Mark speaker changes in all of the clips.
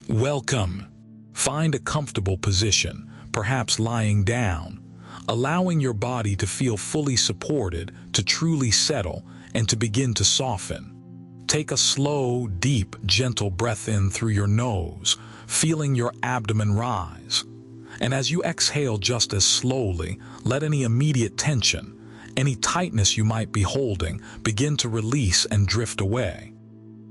Speaker 1: Welcome. Find a comfortable position, perhaps lying down, allowing your body to feel fully supported, to truly settle, and to begin to soften. Take a slow, deep, gentle breath in through your nose, feeling your abdomen rise. And as you exhale just as slowly, let any immediate tension, any tightness you might be holding, begin to release and drift away.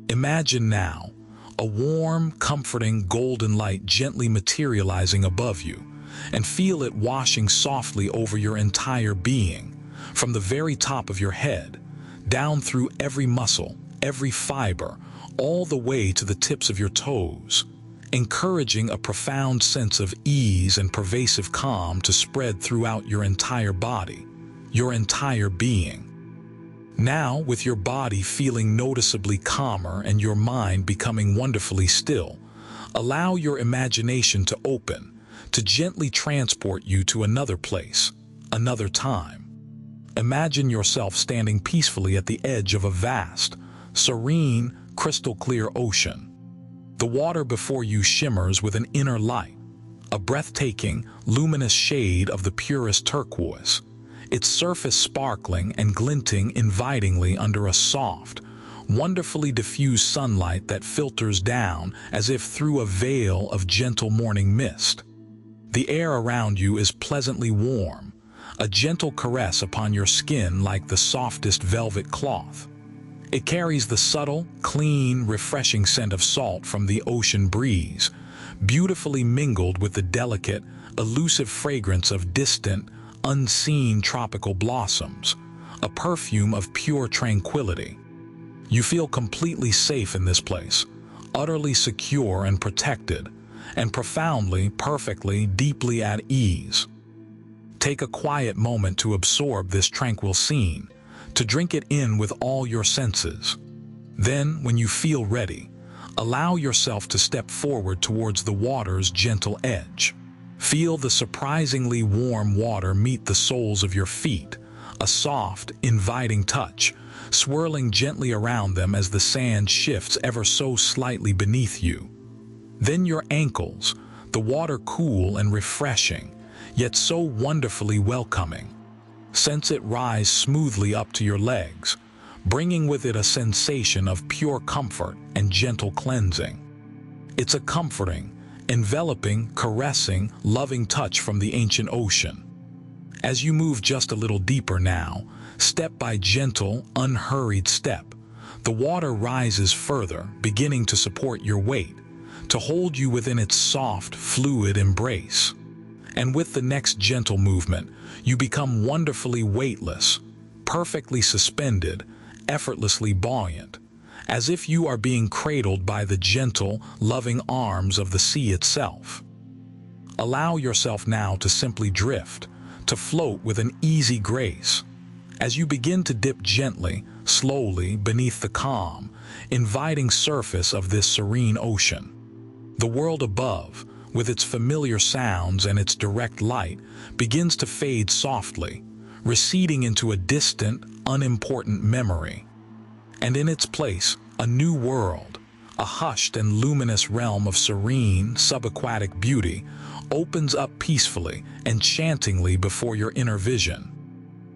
Speaker 1: Imagine now a warm, comforting golden light gently materializing above you, and feel it washing softly over your entire being, from the very top of your head, down through every muscle, every fiber, all the way to the tips of your toes, encouraging a profound sense of ease and pervasive calm to spread throughout your entire body, your entire being. Now, with your body feeling noticeably calmer and your mind becoming wonderfully still, allow your imagination to open, to gently transport you to another place, another time. Imagine yourself standing peacefully at the edge of a vast, serene, crystal-clear ocean. The water before you shimmers with an inner light, a breathtaking, luminous shade of the purest turquoise, its surface sparkling and glinting invitingly under a soft, wonderfully diffused sunlight that filters down as if through a veil of gentle morning mist. The air around you is pleasantly warm, a gentle caress upon your skin like the softest velvet cloth. It carries the subtle, clean, refreshing scent of salt from the ocean breeze, beautifully mingled with the delicate, elusive fragrance of distant, unseen tropical blossoms, a perfume of pure tranquility. You feel completely safe in this place, utterly secure and protected, and profoundly, perfectly, deeply at ease. Take a quiet moment to absorb this tranquil scene, to drink it in with all your senses. Then, when you feel ready, allow yourself to step forward towards the water's gentle edge. Feel the surprisingly warm water meet the soles of your feet, a soft, inviting touch, swirling gently around them as the sand shifts ever so slightly beneath you. Then your ankles, the water cool and refreshing, yet so wonderfully welcoming. Sense it rise smoothly up to your legs, bringing with it a sensation of pure comfort and gentle cleansing. It's a comforting, enveloping, caressing, loving touch from the ancient ocean. As you move just a little deeper now, step by gentle, unhurried step, the water rises further, beginning to support your weight, to hold you within its soft, fluid embrace. And with the next gentle movement, you become wonderfully weightless, perfectly suspended, effortlessly buoyant, as if you are being cradled by the gentle, loving arms of the sea itself. Allow yourself now to simply drift, to float with an easy grace. As you begin to dip gently, slowly beneath the calm, inviting surface of this serene ocean. The world above, with its familiar sounds and its direct light, begins to fade softly, receding into a distant, unimportant memory. And in its place, a new world, a hushed and luminous realm of serene, subaquatic beauty, opens up peacefully, enchantingly before your inner vision.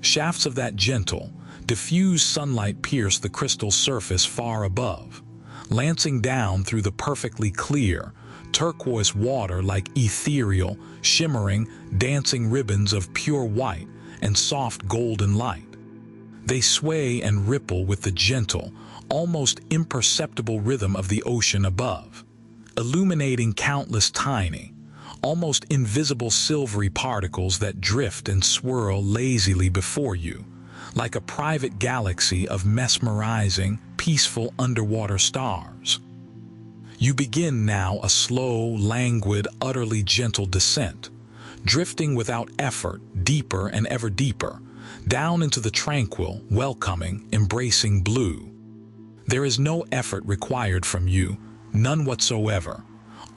Speaker 1: Shafts of that gentle, diffused sunlight pierce the crystal surface far above, lancing down through the perfectly clear, turquoise water like ethereal, shimmering, dancing ribbons of pure white and soft golden light. They sway and ripple with the gentle, almost imperceptible rhythm of the ocean above, illuminating countless tiny, almost invisible silvery particles that drift and swirl lazily before you, like a private galaxy of mesmerizing, peaceful underwater stars. You begin now a slow, languid, utterly gentle descent, drifting without effort, deeper and ever deeper, down into the tranquil, welcoming, embracing blue. There is no effort required from you, none whatsoever.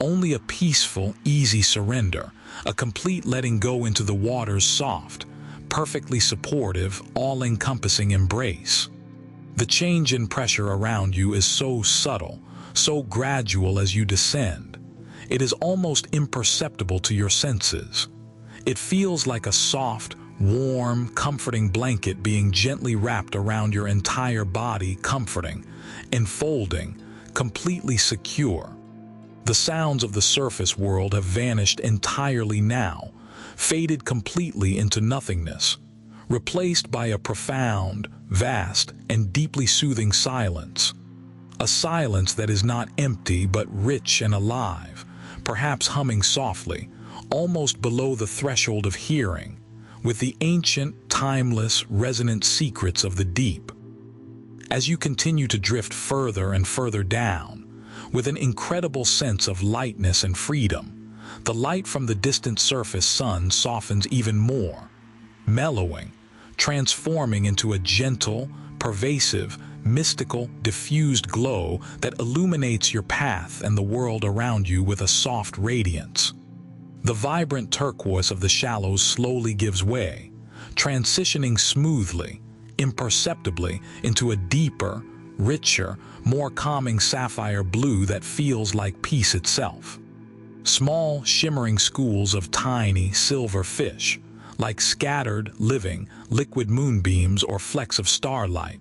Speaker 1: Only a peaceful, easy surrender, a complete letting go into the water's soft, perfectly supportive, all-encompassing embrace. The change in pressure around you is so subtle, so gradual as you descend, it is almost imperceptible to your senses. It feels like a soft, warm, comforting blanket being gently wrapped around your entire body, comforting, enfolding, completely secure. The sounds of the surface world have vanished entirely now, faded completely into nothingness, replaced by a profound, vast, and deeply soothing silence. A silence that is not empty but rich and alive, perhaps humming softly, almost below the threshold of hearing, with the ancient, timeless, resonant secrets of the deep. As you continue to drift further and further down, with an incredible sense of lightness and freedom, the light from the distant surface sun softens even more, mellowing, transforming into a gentle, pervasive, mystical, diffused glow that illuminates your path and the world around you with a soft radiance. The vibrant turquoise of the shallows slowly gives way, transitioning smoothly, imperceptibly into a deeper, richer, more calming sapphire blue that feels like peace itself. Small, shimmering schools of tiny, silver fish, like scattered, living, liquid moonbeams or flecks of starlight,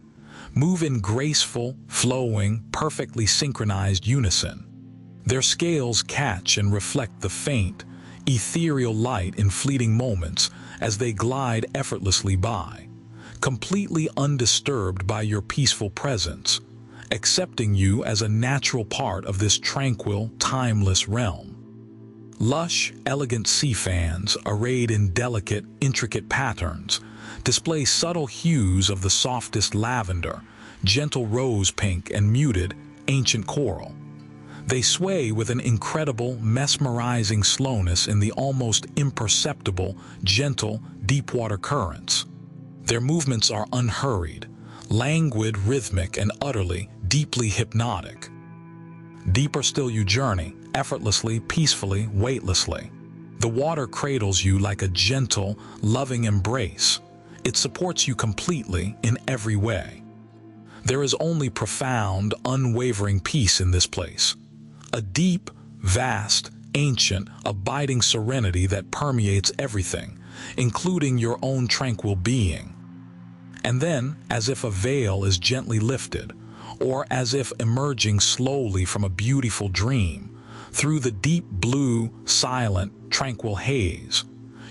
Speaker 1: move in graceful, flowing, perfectly synchronized unison. Their scales catch and reflect the faint, ethereal light in fleeting moments as they glide effortlessly by, completely undisturbed by your peaceful presence, accepting you as a natural part of this tranquil, timeless realm. Lush, elegant sea fans, arrayed in delicate, intricate patterns, display subtle hues of the softest lavender, gentle rose pink, and muted, ancient coral. They sway with an incredible, mesmerizing slowness in the almost imperceptible, gentle, deep-water currents. Their movements are unhurried, languid, rhythmic, and utterly, deeply hypnotic. Deeper still you journey, effortlessly, peacefully, weightlessly. The water cradles you like a gentle, loving embrace. It supports you completely in every way. There is only profound, unwavering peace in this place. A deep, vast, ancient, abiding serenity that permeates everything, including your own tranquil being. And then, as if a veil is gently lifted, or as if emerging slowly from a beautiful dream, through the deep blue, silent, tranquil haze,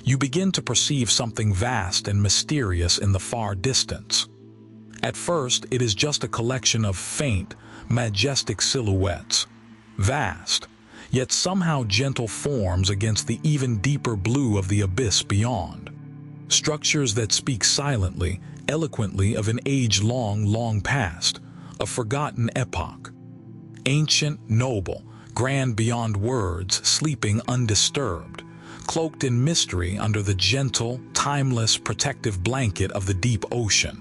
Speaker 1: you begin to perceive something vast and mysterious in the far distance. At first, it is just a collection of faint, majestic silhouettes, vast, yet somehow gentle forms against the even deeper blue of the abyss beyond. Structures that speak silently, eloquently of an age long past, a forgotten epoch. Ancient, noble, grand beyond words, sleeping undisturbed, cloaked in mystery under the gentle, timeless, protective blanket of the deep ocean.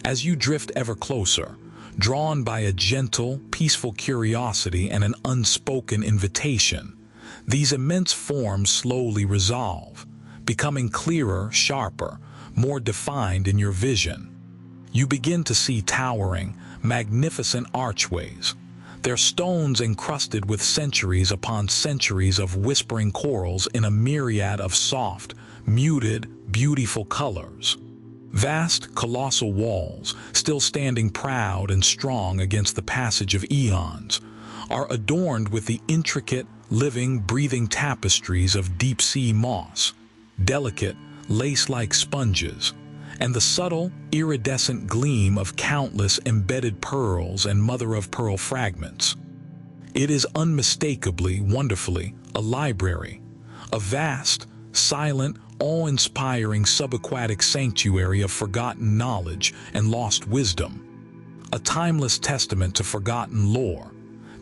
Speaker 1: As you drift ever closer, drawn by a gentle, peaceful curiosity and an unspoken invitation, these immense forms slowly resolve, becoming clearer, sharper, more defined in your vision. You begin to see towering, magnificent archways, their stones encrusted with centuries upon centuries of whispering corals in a myriad of soft, muted, beautiful colors. Vast, colossal walls, still standing proud and strong against the passage of eons, are adorned with the intricate, living, breathing tapestries of deep-sea moss, delicate, lace-like sponges, and the subtle, iridescent gleam of countless embedded pearls and mother-of-pearl fragments. It is unmistakably, wonderfully, a library, a vast, silent, awe-inspiring subaquatic sanctuary of forgotten knowledge and lost wisdom, a timeless testament to forgotten lore,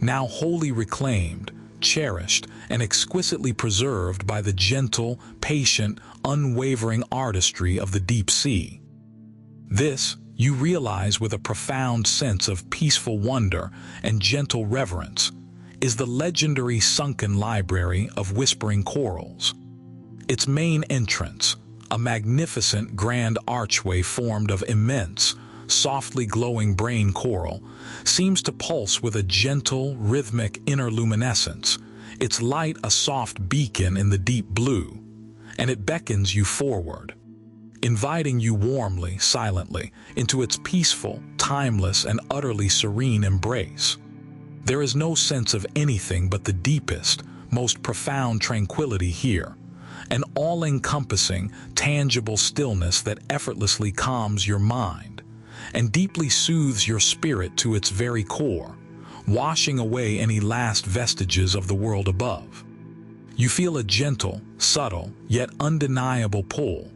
Speaker 1: now wholly reclaimed, cherished, and exquisitely preserved by the gentle, patient, unwavering artistry of the deep sea. This, you realize with a profound sense of peaceful wonder and gentle reverence, is the legendary Sunken Library of Whispering Corals. Its main entrance, a magnificent grand archway formed of immense, softly glowing brain coral, seems to pulse with a gentle, rhythmic inner luminescence, its light a soft beacon in the deep blue, and it beckons you forward, inviting you warmly, silently, into its peaceful, timeless, and utterly serene embrace. There is no sense of anything but the deepest, most profound tranquility here, an all-encompassing, tangible stillness that effortlessly calms your mind and deeply soothes your spirit to its very core, washing away any last vestiges of the world above. You feel a gentle, subtle, yet undeniable pull,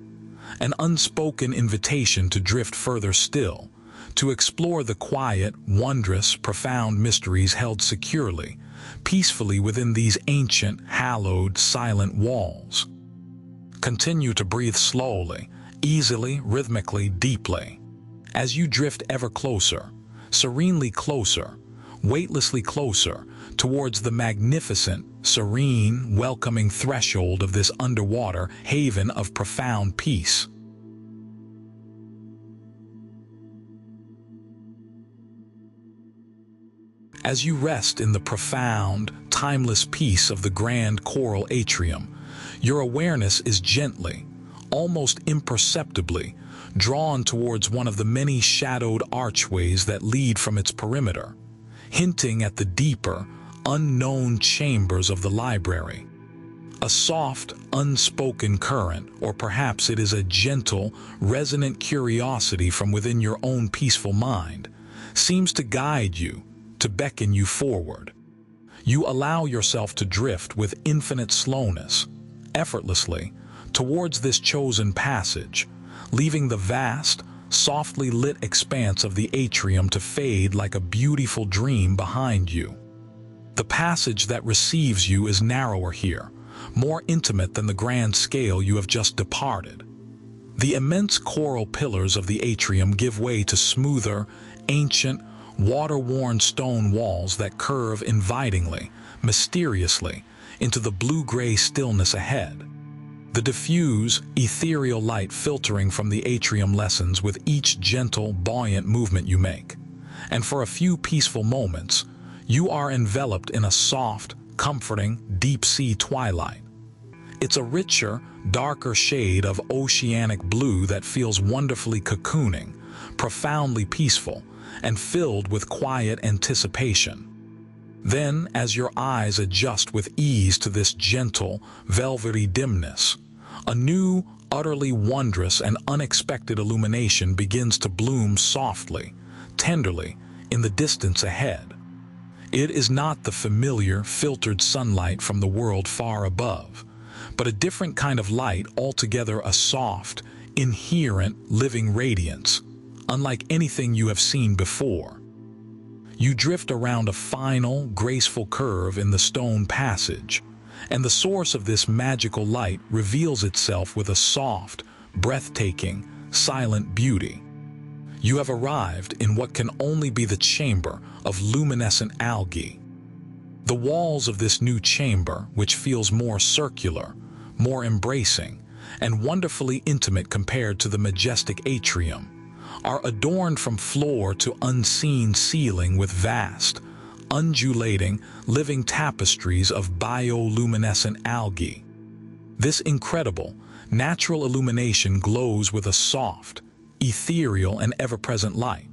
Speaker 1: an unspoken invitation to drift further still, to explore the quiet, wondrous, profound mysteries held securely, peacefully within these ancient, hallowed, silent walls. Continue to breathe slowly, easily, rhythmically, deeply, as you drift ever closer, serenely closer, weightlessly closer, towards the magnificent, serene, welcoming threshold of this underwater haven of profound peace. As you rest in the profound, timeless peace of the grand coral atrium, your awareness is gently, almost imperceptibly, drawn towards one of the many shadowed archways that lead from its perimeter, hinting at the deeper, unknown chambers of the library. A soft, unspoken current, or perhaps it is a gentle, resonant curiosity from within your own peaceful mind, seems to guide you, to beckon you forward. You allow yourself to drift with infinite slowness, effortlessly, towards this chosen passage, leaving the vast, softly lit expanse of the atrium to fade like a beautiful dream behind you. The passage that receives you is narrower here, more intimate than the grand scale you have just departed. The immense coral pillars of the atrium give way to smoother, ancient, water-worn stone walls that curve invitingly, mysteriously, into the blue-gray stillness ahead. The diffuse, ethereal light filtering from the atrium lessens with each gentle, buoyant movement you make, and for a few peaceful moments, you are enveloped in a soft, comforting, deep-sea twilight. It's a richer, darker shade of oceanic blue that feels wonderfully cocooning, profoundly peaceful, and filled with quiet anticipation. Then, as your eyes adjust with ease to this gentle, velvety dimness, a new, utterly wondrous and unexpected illumination begins to bloom softly, tenderly, in the distance ahead. It is not the familiar, filtered sunlight from the world far above, but a different kind of light altogether, a soft, inherent, living radiance, unlike anything you have seen before. You drift around a final, graceful curve in the stone passage, and the source of this magical light reveals itself with a soft, breathtaking, silent beauty. You have arrived in what can only be the chamber of luminescent algae. The walls of this new chamber, which feels more circular, more embracing, and wonderfully intimate compared to the majestic atrium, are adorned from floor to unseen ceiling with vast, undulating, living tapestries of bioluminescent algae. This incredible, natural illumination glows with a soft, ethereal, and ever-present light,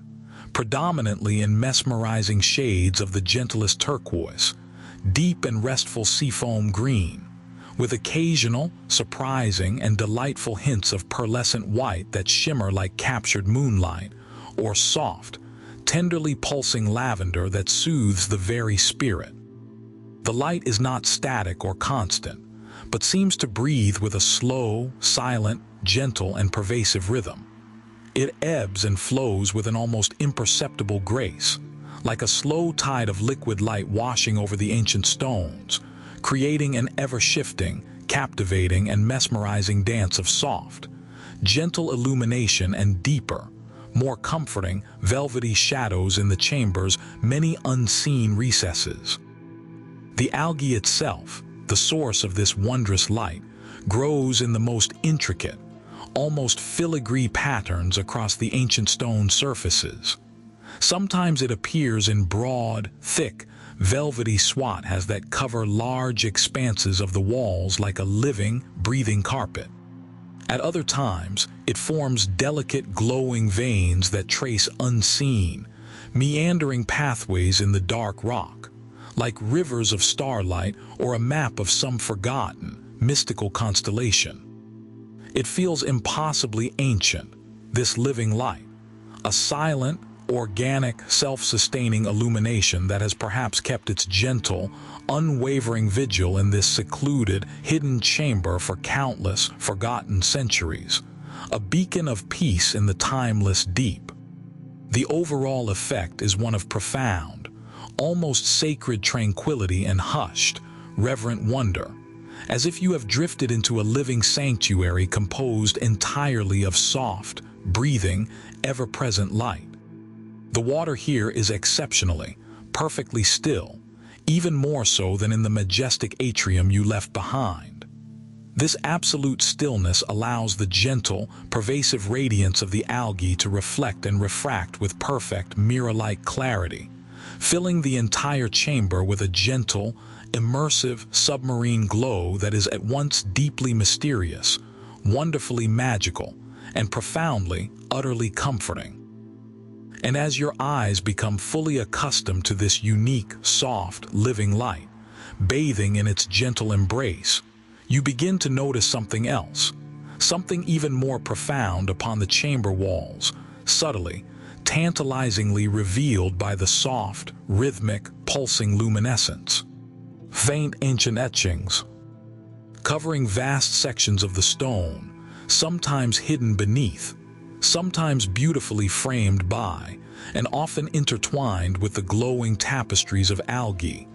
Speaker 1: predominantly in mesmerizing shades of the gentlest turquoise, deep and restful seafoam green, with occasional, surprising, and delightful hints of pearlescent white that shimmer like captured moonlight, or soft, tenderly pulsing lavender that soothes the very spirit. The light is not static or constant, but seems to breathe with a slow, silent, gentle, and pervasive rhythm. It ebbs and flows with an almost imperceptible grace, like a slow tide of liquid light washing over the ancient stones, creating an ever-shifting, captivating, and mesmerizing dance of soft, gentle illumination and deeper, more comforting, velvety shadows in the chamber's many unseen recesses. The algae itself, the source of this wondrous light, grows in the most intricate, almost filigree patterns across the ancient stone surfaces. Sometimes it appears in broad, thick, velvety swat that cover large expanses of the walls like a living, breathing carpet. At other times, it forms delicate glowing veins that trace unseen, meandering pathways in the dark rock, like rivers of starlight or a map of some forgotten, mystical constellation. It feels impossibly ancient, this living light, a silent, organic, self-sustaining illumination that has perhaps kept its gentle, unwavering vigil in this secluded, hidden chamber for countless, forgotten centuries, a beacon of peace in the timeless deep. The overall effect is one of profound, almost sacred tranquility and hushed, reverent wonder, as if you have drifted into a living sanctuary composed entirely of soft, breathing, ever-present light. The water here is exceptionally, perfectly still, even more so than in the majestic atrium you left behind. This absolute stillness allows the gentle, pervasive radiance of the algae to reflect and refract with perfect, mirror-like clarity, filling the entire chamber with a gentle, immersive, submarine glow that is at once deeply mysterious, wonderfully magical, and profoundly, utterly comforting. And as your eyes become fully accustomed to this unique, soft, living light, bathing in its gentle embrace, you begin to notice something else, something even more profound upon the chamber walls, subtly, tantalizingly revealed by the soft, rhythmic, pulsing luminescence. Faint ancient etchings, covering vast sections of the stone, sometimes hidden beneath, sometimes beautifully framed by, and often intertwined with the glowing tapestries of algae,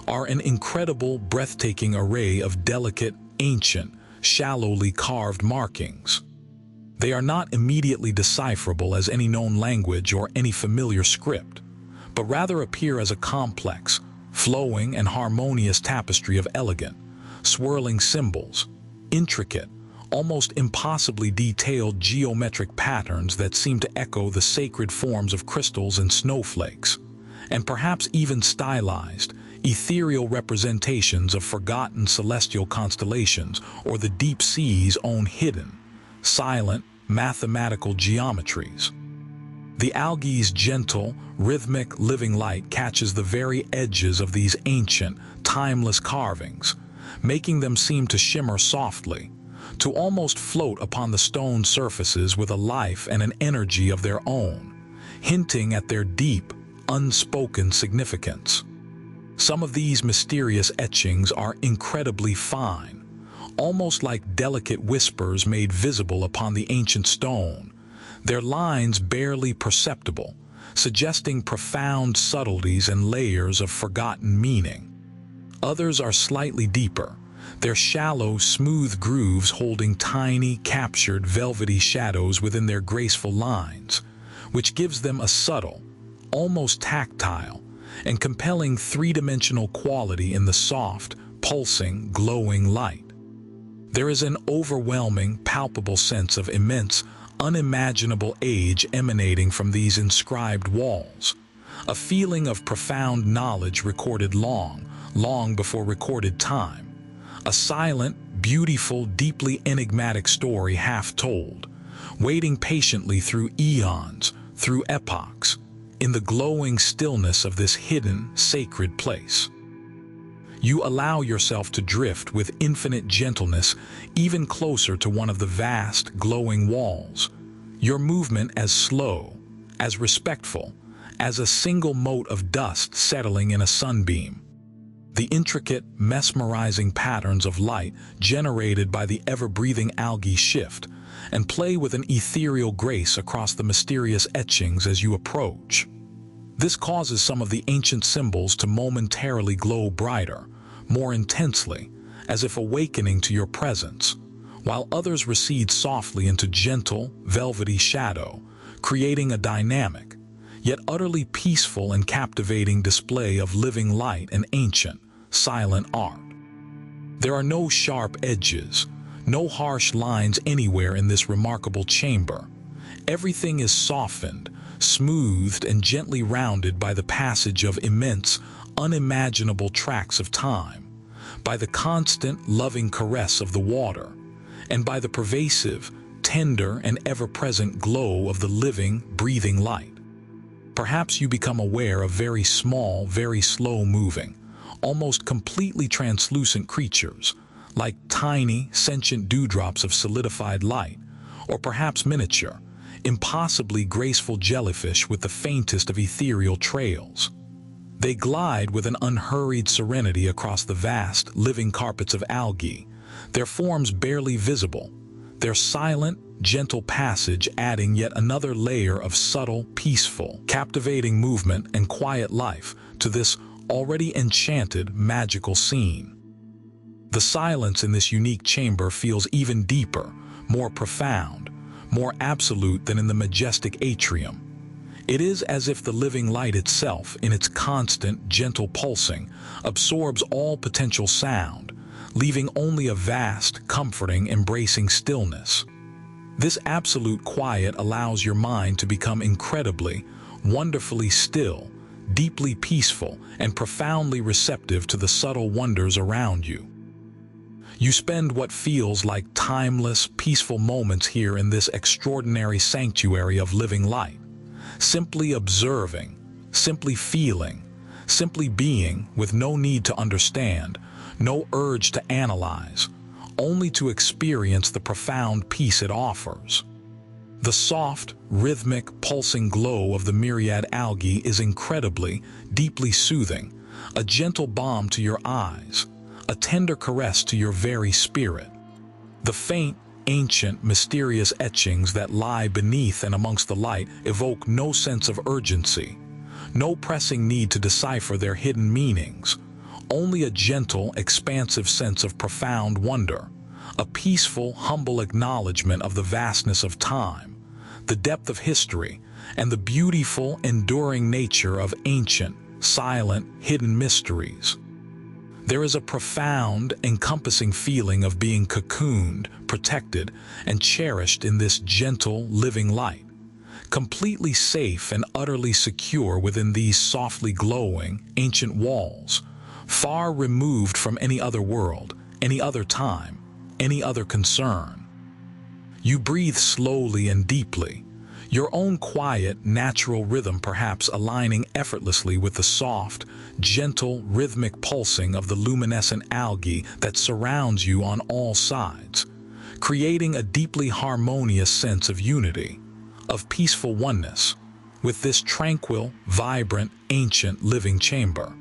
Speaker 1: are an incredible, breathtaking array of delicate, ancient, shallowly carved markings. They are not immediately decipherable as any known language or any familiar script, but rather appear as a complex, flowing and harmonious tapestry of elegant, swirling symbols, intricate, almost impossibly detailed geometric patterns that seem to echo the sacred forms of crystals and snowflakes, and perhaps even stylized, ethereal representations of forgotten celestial constellations or the deep sea's own hidden, silent, mathematical geometries. The algae's gentle, rhythmic, living light catches the very edges of these ancient, timeless carvings, making them seem to shimmer softly, to almost float upon the stone surfaces with a life and an energy of their own, hinting at their deep, unspoken significance. Some of these mysterious etchings are incredibly fine, almost like delicate whispers made visible upon the ancient stone, their lines barely perceptible, suggesting profound subtleties and layers of forgotten meaning. Others are slightly deeper, their shallow, smooth grooves holding tiny, captured, velvety shadows within their graceful lines, which gives them a subtle, almost tactile, and compelling three-dimensional quality in the soft, pulsing, glowing light. There is an overwhelming, palpable sense of immense, unimaginable age emanating from these inscribed walls, a feeling of profound knowledge recorded long, long before recorded time. A silent, beautiful, deeply enigmatic story half told, waiting patiently through eons, through epochs, in the glowing stillness of this hidden, sacred place. You allow yourself to drift with infinite gentleness even closer to one of the vast, glowing walls, your movement as slow, as respectful, as a single mote of dust settling in a sunbeam. The intricate, mesmerizing patterns of light generated by the ever-breathing algae shift and play with an ethereal grace across the mysterious etchings as you approach. This causes some of the ancient symbols to momentarily glow brighter, more intensely, as if awakening to your presence, while others recede softly into gentle, velvety shadow, creating a dynamic, yet utterly peaceful and captivating display of living light and ancient, silent art. There are no sharp edges, no harsh lines anywhere in this remarkable chamber. Everything is softened, smoothed, and gently rounded by the passage of immense, unimaginable tracts of time, by the constant, loving caress of the water, and by the pervasive, tender, and ever-present glow of the living, breathing light. Perhaps you become aware of very small, very slow-moving, almost completely translucent creatures, like tiny, sentient dewdrops of solidified light, or perhaps miniature, impossibly graceful jellyfish with the faintest of ethereal trails. They glide with an unhurried serenity across the vast, living carpets of algae, their forms barely visible, their silent, gentle passage adding yet another layer of subtle, peaceful, captivating movement and quiet life to this already enchanted, magical scene. The silence in this unique chamber feels even deeper, more profound, more absolute than in the majestic atrium. It is as if the living light itself, in its constant, gentle pulsing, absorbs all potential sound, leaving only a vast, comforting, embracing stillness. This absolute quiet allows your mind to become incredibly, wonderfully still, deeply peaceful, and profoundly receptive to the subtle wonders around you. You spend what feels like timeless, peaceful moments here in this extraordinary sanctuary of living light, simply observing, simply feeling, simply being, with no need to understand, no urge to analyze, only to experience the profound peace it offers. The soft, rhythmic, pulsing glow of the myriad algae is incredibly, deeply soothing, a gentle balm to your eyes, a tender caress to your very spirit. The faint, ancient, mysterious etchings that lie beneath and amongst the light evoke no sense of urgency, no pressing need to decipher their hidden meanings, only a gentle, expansive sense of profound wonder, a peaceful, humble acknowledgement of the vastness of time, the depth of history, and the beautiful, enduring nature of ancient, silent, hidden mysteries. There is a profound, encompassing feeling of being cocooned, protected, and cherished in this gentle, living light, completely safe and utterly secure within these softly glowing, ancient walls, far removed from any other world, any other time, any other concern. You breathe slowly and deeply, your own quiet, natural rhythm perhaps aligning effortlessly with the soft, gentle, rhythmic pulsing of the luminescent algae that surrounds you on all sides, creating a deeply harmonious sense of unity, of peaceful oneness, with this tranquil, vibrant, ancient living chamber.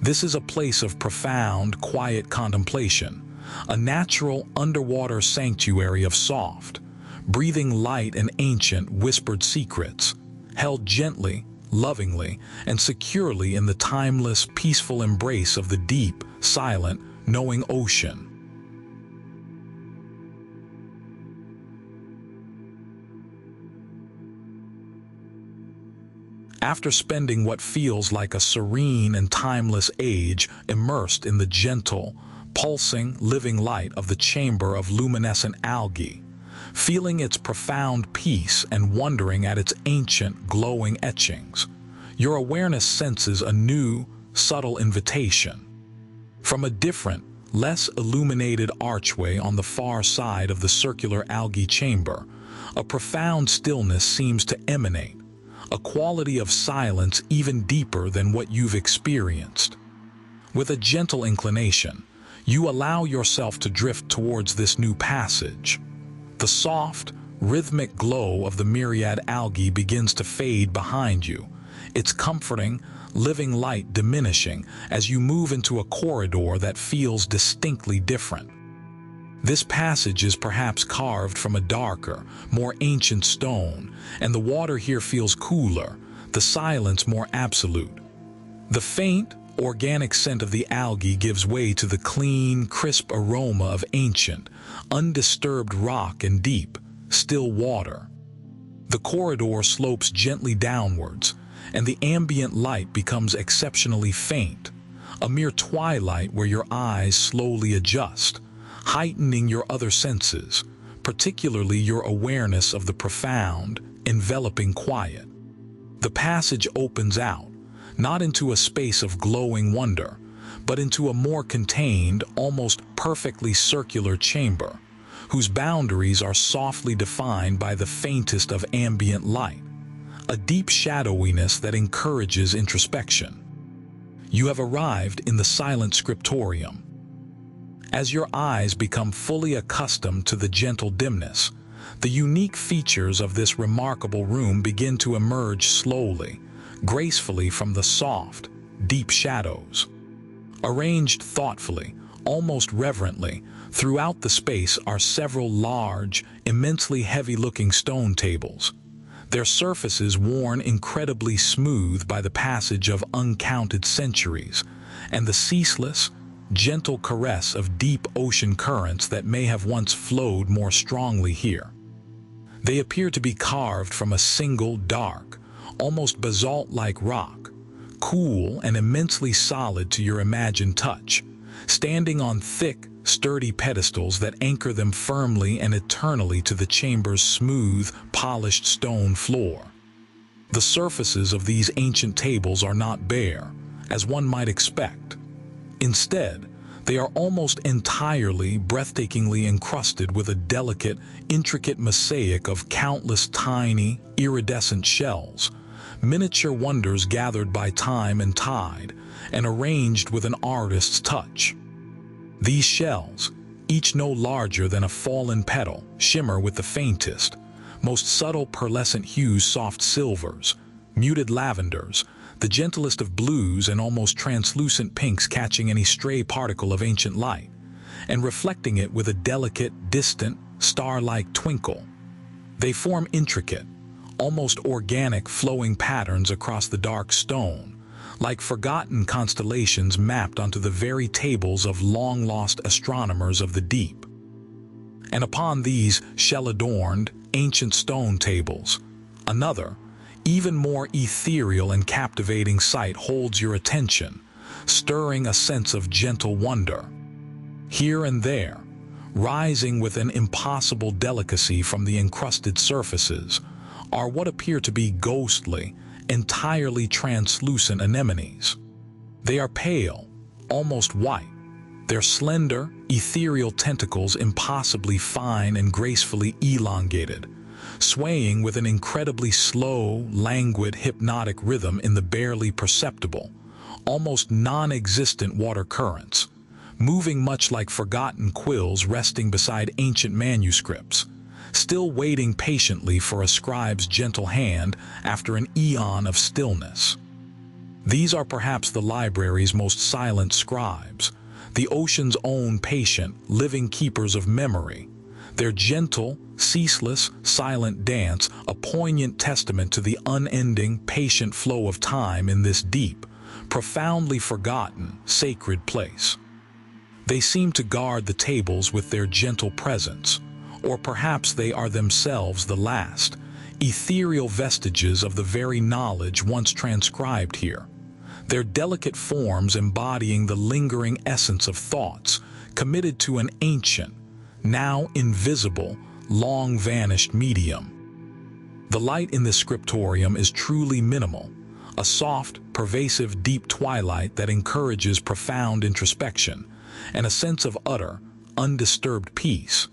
Speaker 1: This is a place of profound, quiet contemplation, a natural underwater sanctuary of soft, breathing light and ancient whispered secrets, held gently, lovingly, and securely in the timeless, peaceful embrace of the deep, silent, knowing ocean. After spending what feels like a serene and timeless age immersed in the gentle, pulsing, living light of the chamber of luminescent algae, feeling its profound peace and wondering at its ancient, glowing etchings, your awareness senses a new, subtle invitation. From a different, less illuminated archway on the far side of the circular algae chamber, a profound stillness seems to emanate, a quality of silence even deeper than what you've experienced. With a gentle inclination, you allow yourself to drift towards this new passage. The soft, rhythmic glow of the myriad algae begins to fade behind you, its comforting, living light diminishing as you move into a corridor that feels distinctly different. This passage is perhaps carved from a darker, more ancient stone, and the water here feels cooler, the silence more absolute. The faint, organic scent of the algae gives way to the clean, crisp aroma of ancient, undisturbed rock and deep, still water. The corridor slopes gently downwards, and the ambient light becomes exceptionally faint, a mere twilight where your eyes slowly adjust, heightening your other senses, particularly your awareness of the profound, enveloping quiet. The passage opens out, not into a space of glowing wonder, but into a more contained, almost perfectly circular chamber, whose boundaries are softly defined by the faintest of ambient light, a deep shadowiness that encourages introspection. You have arrived in the silent scriptorium. As your eyes become fully accustomed to the gentle dimness, the unique features of this remarkable room begin to emerge slowly, gracefully from the soft, deep shadows. Arranged thoughtfully, almost reverently, throughout the space are several large, immensely heavy-looking stone tables, their surfaces worn incredibly smooth by the passage of uncounted centuries, and the ceaseless, gentle caress of deep ocean currents that may have once flowed more strongly here. They appear to be carved from a single dark, almost basalt-like rock, cool and immensely solid to your imagined touch, standing on thick, sturdy pedestals that anchor them firmly and eternally to the chamber's smooth, polished stone floor. The surfaces of these ancient tables are not bare, as one might expect. Instead, they are almost entirely breathtakingly encrusted with a delicate, intricate mosaic of countless tiny, iridescent shells, miniature wonders gathered by time and tide, and arranged with an artist's touch. These shells, each no larger than a fallen petal, shimmer with the faintest, most subtle pearlescent hues, soft silvers, muted lavenders, the gentlest of blues and almost translucent pinks, catching any stray particle of ancient light, and reflecting it with a delicate, distant, star-like twinkle. They form intricate, almost organic flowing patterns across the dark stone, like forgotten constellations mapped onto the very tables of long-lost astronomers of the deep. And upon these shell-adorned, ancient stone tables, another, even more ethereal and captivating sight holds your attention, stirring a sense of gentle wonder. Here and there, rising with an impossible delicacy from the encrusted surfaces, are what appear to be ghostly, entirely translucent anemones. They are pale, almost white, their slender, ethereal tentacles impossibly fine and gracefully elongated, swaying with an incredibly slow, languid, hypnotic rhythm in the barely perceptible, almost non-existent water currents, moving much like forgotten quills resting beside ancient manuscripts, still waiting patiently for a scribe's gentle hand after an eon of stillness. These are perhaps the library's most silent scribes, the ocean's own patient, living keepers of memory, their gentle, ceaseless, silent dance a poignant testament to the unending, patient flow of time in this deep, profoundly forgotten, sacred place. They seem to guard the tables with their gentle presence, or perhaps they are themselves the last, ethereal vestiges of the very knowledge once transcribed here, their delicate forms embodying the lingering essence of thoughts committed to an ancient, now invisible, long-vanished medium. The light in this scriptorium is truly minimal, a soft, pervasive, deep twilight that encourages profound introspection and a sense of utter, undisturbed peace.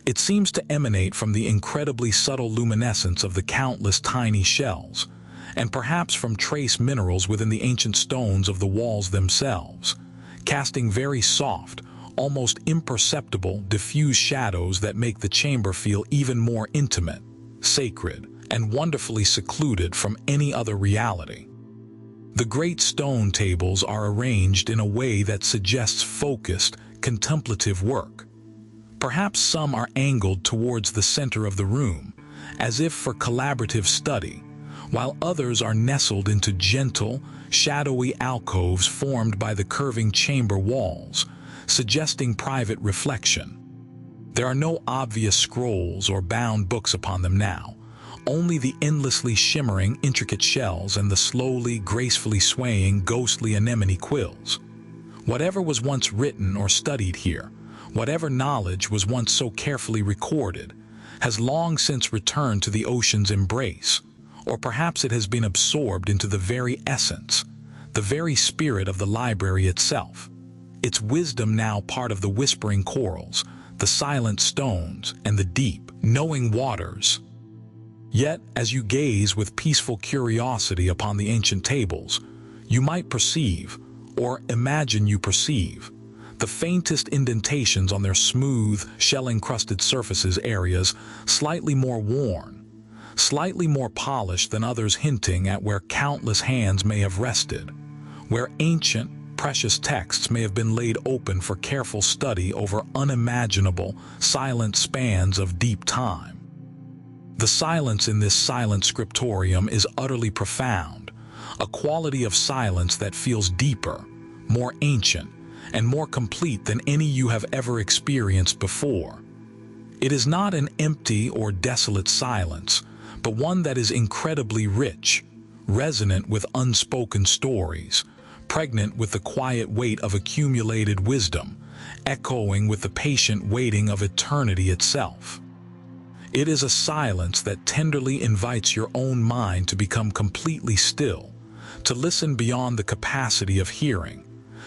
Speaker 1: It seems to emanate from the incredibly subtle luminescence of the countless tiny shells, and perhaps from trace minerals within the ancient stones of the walls themselves, casting very soft, almost imperceptible, diffuse shadows that make the chamber feel even more intimate, sacred, and wonderfully secluded from any other reality. The great stone tables are arranged in a way that suggests focused, contemplative work. Perhaps some are angled towards the center of the room, as if for collaborative study, while others are nestled into gentle, shadowy alcoves formed by the curving chamber walls, suggesting private reflection. There are no obvious scrolls or bound books upon them now, only the endlessly shimmering, intricate shells and the slowly, gracefully swaying, ghostly anemone quills. Whatever was once written or studied here, whatever knowledge was once so carefully recorded, has long since returned to the ocean's embrace, or perhaps it has been absorbed into the very essence, the very spirit of the library itself. Its wisdom now part of the whispering corals, the silent stones, and the deep, knowing waters. Yet, as you gaze with peaceful curiosity upon the ancient tables, you might perceive, or imagine you perceive, the faintest indentations on their smooth, shell-encrusted surfaces, areas slightly more worn, slightly more polished than others, hinting at where countless hands may have rested, where ancient, precious texts may have been laid open for careful study over unimaginable, silent spans of deep time. The silence in this silent scriptorium is utterly profound, a quality of silence that feels deeper, more ancient, and more complete than any you have ever experienced before. It is not an empty or desolate silence, but one that is incredibly rich, resonant with unspoken stories, pregnant with the quiet weight of accumulated wisdom, echoing with the patient waiting of eternity itself. It is a silence that tenderly invites your own mind to become completely still, to listen beyond the capacity of hearing,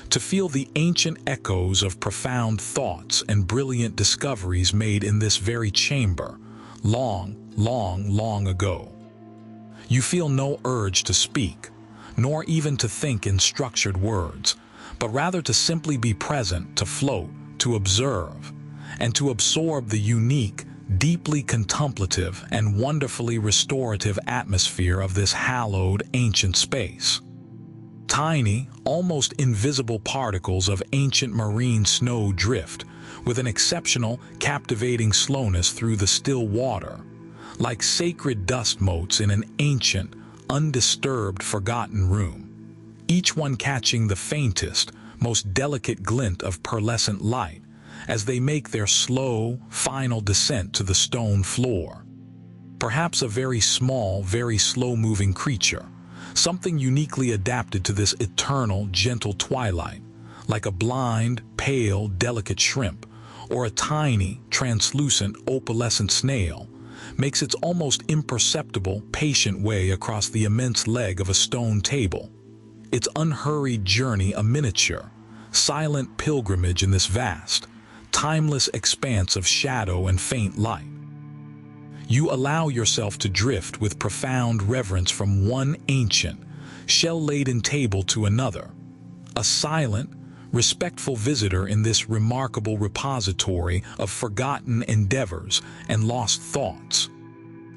Speaker 1: to feel the ancient echoes of profound thoughts and brilliant discoveries made in this very chamber, long, long, long ago. You feel no urge to speak, nor even to think in structured words, but rather to simply be present, to float, to observe, and to absorb the unique, deeply contemplative and wonderfully restorative atmosphere of this hallowed ancient space. Tiny, almost invisible particles of ancient marine snow drift with an exceptional, captivating slowness through the still water, like sacred dust motes in an ancient, undisturbed, forgotten room, each one catching the faintest, most delicate glint of pearlescent light as they make their slow, final descent to the stone floor. Perhaps a very small, very slow-moving creature, something uniquely adapted to this eternal, gentle twilight, like a blind, pale, delicate shrimp, or a tiny, translucent, opalescent snail, makes its almost imperceptible, patient way across the immense leg of a stone table, its unhurried journey a miniature, silent pilgrimage in this vast, timeless expanse of shadow and faint light. You allow yourself to drift with profound reverence from one ancient, shell-laden table to another, a silent, respectful visitor in this remarkable repository of forgotten endeavors and lost thoughts.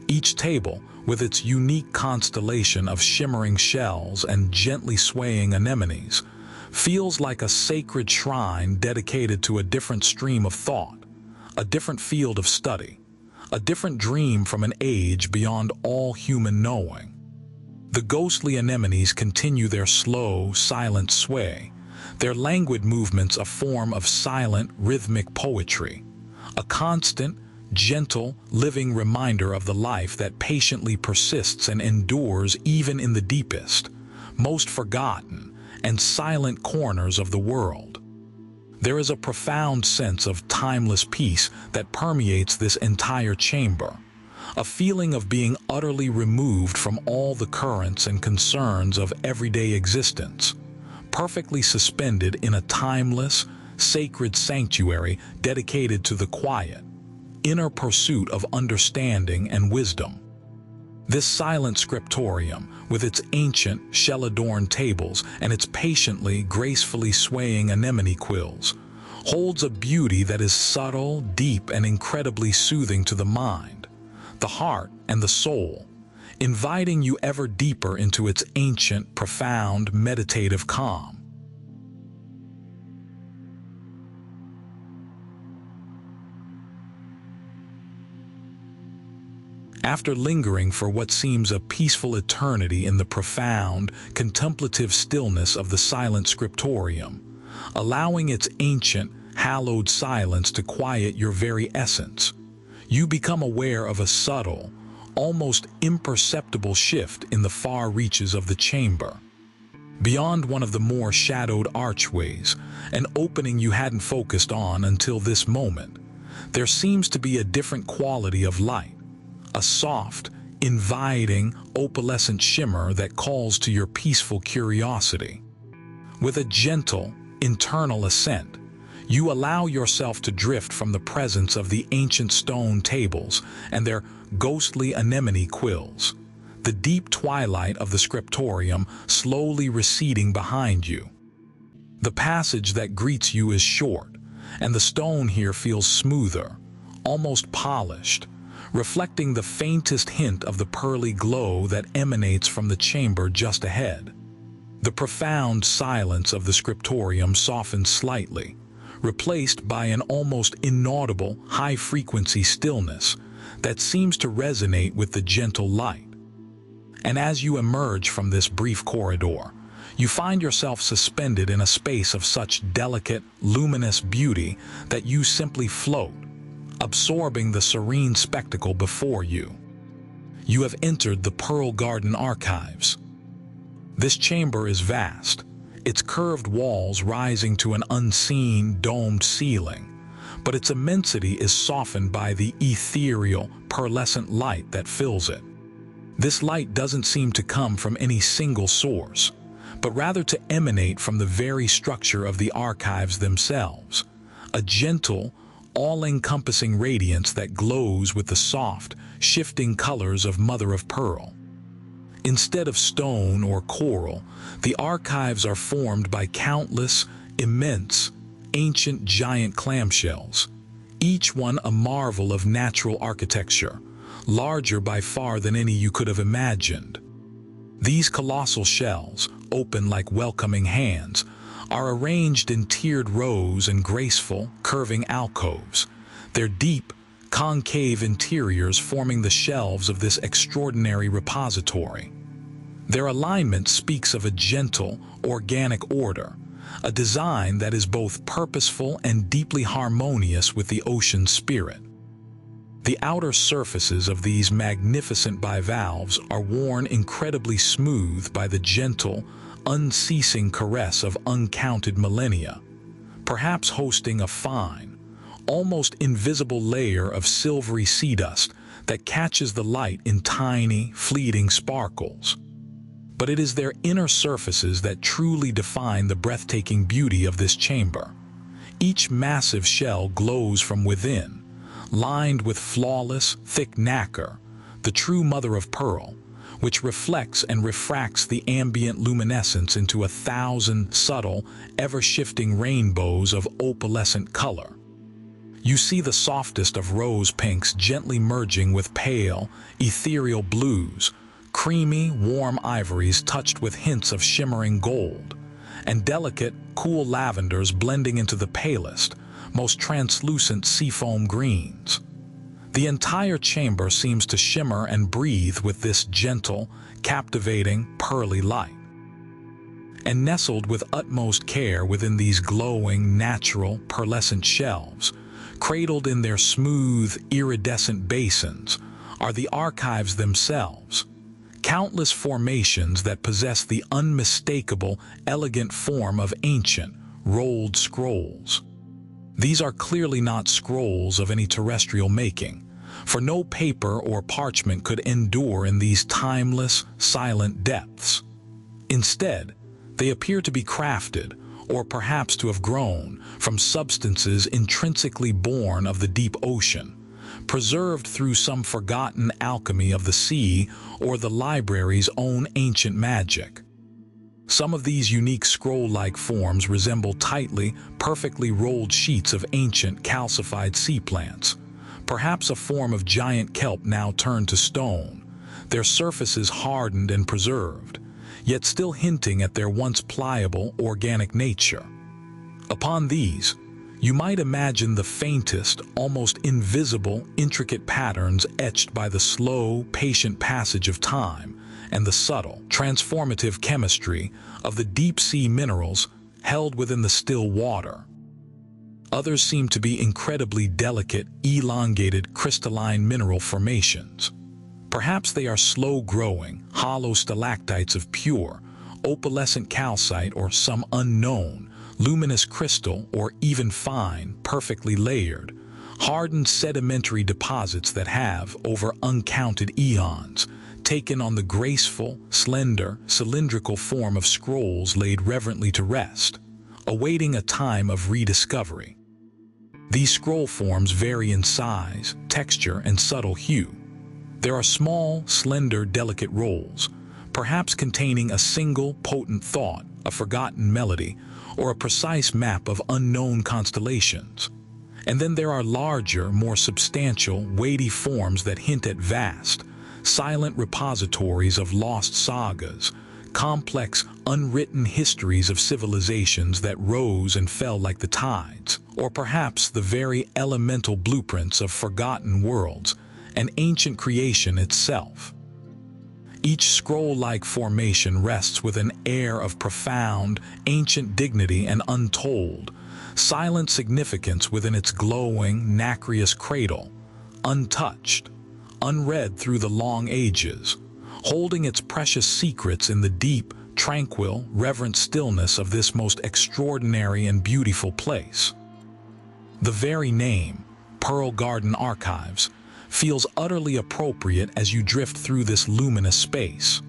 Speaker 1: Each table, with its unique constellation of shimmering shells and gently swaying anemones, feels like a sacred shrine dedicated to a different stream of thought, a different field of study, a different dream from an age beyond all human knowing. The ghostly anemones continue their slow, silent sway, their languid movements a form of silent, rhythmic poetry, a constant, gentle, living reminder of the life that patiently persists and endures even in the deepest, most forgotten, and silent corners of the world. There is a profound sense of timeless peace that permeates this entire chamber, a feeling of being utterly removed from all the currents and concerns of everyday existence, perfectly suspended in a timeless, sacred sanctuary dedicated to the quiet, inner pursuit of understanding and wisdom. This silent scriptorium, with its ancient, shell-adorned tables and its patiently, gracefully swaying anemone quills, holds a beauty that is subtle, deep, and incredibly soothing to the mind, the heart, and the soul, inviting you ever deeper into its ancient, profound, meditative calm. After lingering for what seems a peaceful eternity in the profound, contemplative stillness of the silent scriptorium, allowing its ancient, hallowed silence to quiet your very essence, you become aware of a subtle, almost imperceptible shift in the far reaches of the chamber. Beyond one of the more shadowed archways, an opening you hadn't focused on until this moment, there seems to be a different quality of light, a soft, inviting, opalescent shimmer that calls to your peaceful curiosity. With a gentle, internal ascent, you allow yourself to drift from the presence of the ancient stone tables and their ghostly anemone quills, the deep twilight of the scriptorium slowly receding behind you. The passage that greets you is short, and the stone here feels smoother, almost polished, reflecting the faintest hint of the pearly glow that emanates from the chamber just ahead. The profound silence of the scriptorium softens slightly, replaced by an almost inaudible, high-frequency stillness that seems to resonate with the gentle light. And as you emerge from this brief corridor, you find yourself suspended in a space of such delicate, luminous beauty that you simply float, absorbing the serene spectacle before you. You have entered the Pearl Garden Archives. This chamber is vast, its curved walls rising to an unseen, domed ceiling, but its immensity is softened by the ethereal, pearlescent light that fills it. This light doesn't seem to come from any single source, but rather to emanate from the very structure of the archives themselves, a gentle, all-encompassing radiance that glows with the soft, shifting colors of mother of pearl. Instead of stone or coral, the archives are formed by countless, immense, ancient giant clamshells, each one a marvel of natural architecture, larger by far than any you could have imagined. These colossal shells, open like welcoming hands, are arranged in tiered rows and graceful, curving alcoves, their deep, concave interiors forming the shelves of this extraordinary repository. Their alignment speaks of a gentle, organic order, a design that is both purposeful and deeply harmonious with the ocean's spirit. The outer surfaces of these magnificent bivalves are worn incredibly smooth by the gentle, unceasing caress of uncounted millennia, perhaps hosting a fine, almost invisible layer of silvery sea dust that catches the light in tiny, fleeting sparkles. But it is their inner surfaces that truly define the breathtaking beauty of this chamber. Each massive shell glows from within, lined with flawless, thick nacre, the true mother of pearl, which reflects and refracts the ambient luminescence into 1,000 subtle, ever-shifting rainbows of opalescent color. You see the softest of rose pinks gently merging with pale, ethereal blues, creamy, warm ivories touched with hints of shimmering gold, and delicate, cool lavenders blending into the palest, most translucent seafoam greens. The entire chamber seems to shimmer and breathe with this gentle, captivating, pearly light. And nestled with utmost care within these glowing, natural, pearlescent shelves, cradled in their smooth, iridescent basins, are the archives themselves, countless formations that possess the unmistakable, elegant form of ancient, rolled scrolls. These are clearly not scrolls of any terrestrial making, for no paper or parchment could endure in these timeless, silent depths. Instead, they appear to be crafted, or perhaps to have grown, from substances intrinsically born of the deep ocean, preserved through some forgotten alchemy of the sea or the library's own ancient magic. Some of these unique scroll-like forms resemble tightly, perfectly rolled sheets of ancient calcified sea plants, perhaps a form of giant kelp now turned to stone, their surfaces hardened and preserved, yet still hinting at their once pliable, organic nature. Upon these, you might imagine the faintest, almost invisible, intricate patterns etched by the slow, patient passage of time and the subtle, transformative chemistry of the deep-sea minerals held within the still water. Others seem to be incredibly delicate, elongated, crystalline mineral formations. Perhaps they are slow-growing, hollow stalactites of pure, opalescent calcite or some unknown, luminous crystal, or even fine, perfectly layered, hardened sedimentary deposits that have, over uncounted eons, taken on the graceful, slender, cylindrical form of scrolls laid reverently to rest, awaiting a time of rediscovery. These scroll forms vary in size, texture, and subtle hue. There are small, slender, delicate rolls, perhaps containing a single potent thought, a forgotten melody, or a precise map of unknown constellations. And then there are larger, more substantial, weighty forms that hint at vast, silent repositories of lost sagas, complex, unwritten histories of civilizations that rose and fell like the tides, or perhaps the very elemental blueprints of forgotten worlds, an ancient creation itself. Each scroll-like formation rests with an air of profound, ancient dignity and untold, silent significance within its glowing, nacreous cradle, untouched, unread through the long ages, holding its precious secrets in the deep, tranquil, reverent stillness of this most extraordinary and beautiful place. The very name, Pearl Garden Archives, feels utterly appropriate as you drift through this luminous space.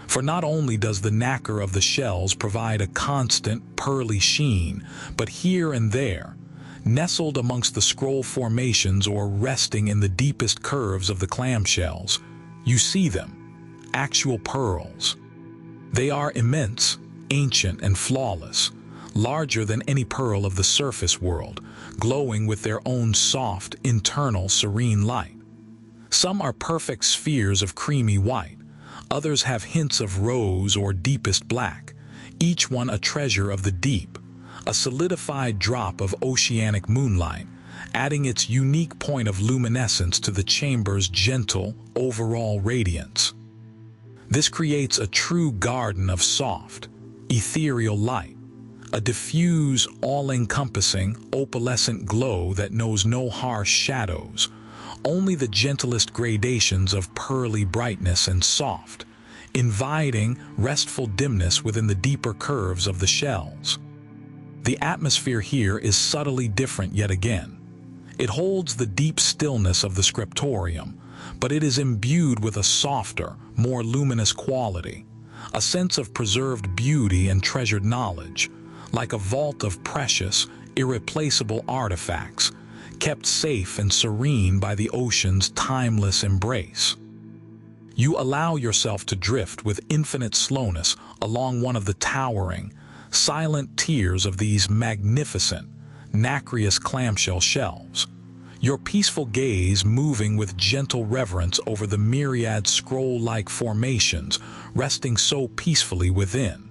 Speaker 1: For not only does the nacre of the shells provide a constant, pearly sheen, but here and there, nestled amongst the scroll formations or resting in the deepest curves of the clamshells, you see them, actual pearls. They are immense, ancient, and flawless, larger than any pearl of the surface world, glowing with their own soft, internal, serene light. Some are perfect spheres of creamy white, others have hints of rose or deepest black, each one a treasure of the deep, a solidified drop of oceanic moonlight, adding its unique point of luminescence to the chamber's gentle, overall radiance. This creates a true garden of soft, ethereal light, a diffuse, all-encompassing, opalescent glow that knows no harsh shadows, only the gentlest gradations of pearly brightness and soft, inviting, restful dimness within the deeper curves of the shells. The atmosphere here is subtly different yet again. It holds the deep stillness of the scriptorium, but it is imbued with a softer, more luminous quality, a sense of preserved beauty and treasured knowledge, like a vault of precious, irreplaceable artifacts, kept safe and serene by the ocean's timeless embrace. You allow yourself to drift with infinite slowness along one of the towering, silent tiers of these magnificent, nacreous clamshell shelves, your peaceful gaze moving with gentle reverence over the myriad scroll-like formations resting so peacefully within.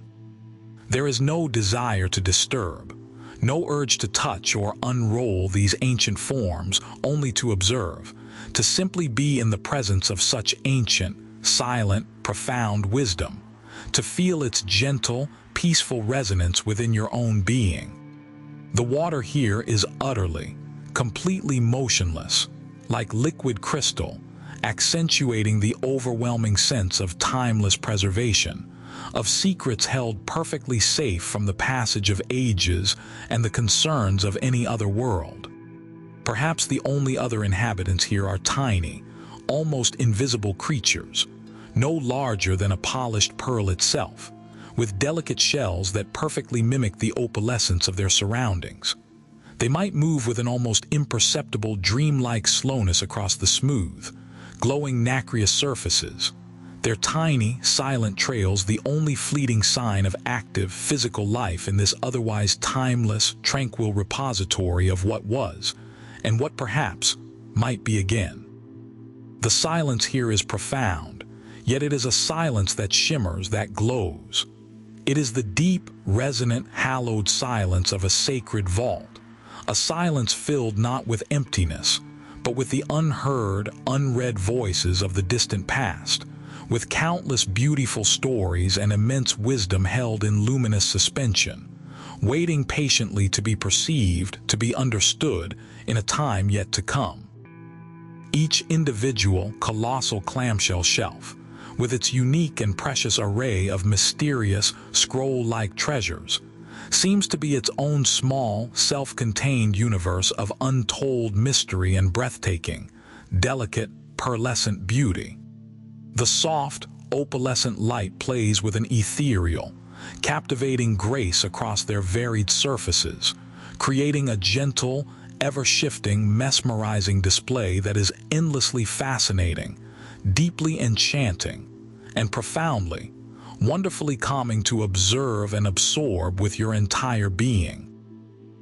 Speaker 1: There is no desire to disturb, no urge to touch or unroll these ancient forms, only to observe, to simply be in the presence of such ancient, silent, profound wisdom, to feel its gentle, peaceful resonance within your own being. The water here is utterly, completely motionless, like liquid crystal, accentuating the overwhelming sense of timeless preservation, of secrets held perfectly safe from the passage of ages and the concerns of any other world. Perhaps the only other inhabitants here are tiny, almost invisible creatures, no larger than a polished pearl itself, with delicate shells that perfectly mimic the opalescence of their surroundings. They might move with an almost imperceptible dreamlike slowness across the smooth, glowing nacreous surfaces, their tiny, silent trails the only fleeting sign of active, physical life in this otherwise timeless, tranquil repository of what was, and what perhaps might be again. The silence here is profound, yet it is a silence that shimmers, that glows. It is the deep, resonant, hallowed silence of a sacred vault, a silence filled not with emptiness, but with the unheard, unread voices of the distant past, with countless beautiful stories and immense wisdom held in luminous suspension, waiting patiently to be perceived, to be understood in a time yet to come. Each individual, colossal clamshell shelf, with its unique and precious array of mysterious, scroll-like treasures, seems to be its own small, self-contained universe of untold mystery and breathtaking, delicate, pearlescent beauty. The soft, opalescent light plays with an ethereal, captivating grace across their varied surfaces, creating a gentle, ever-shifting, mesmerizing display that is endlessly fascinating, deeply enchanting, and profoundly, wonderfully calming to observe and absorb with your entire being.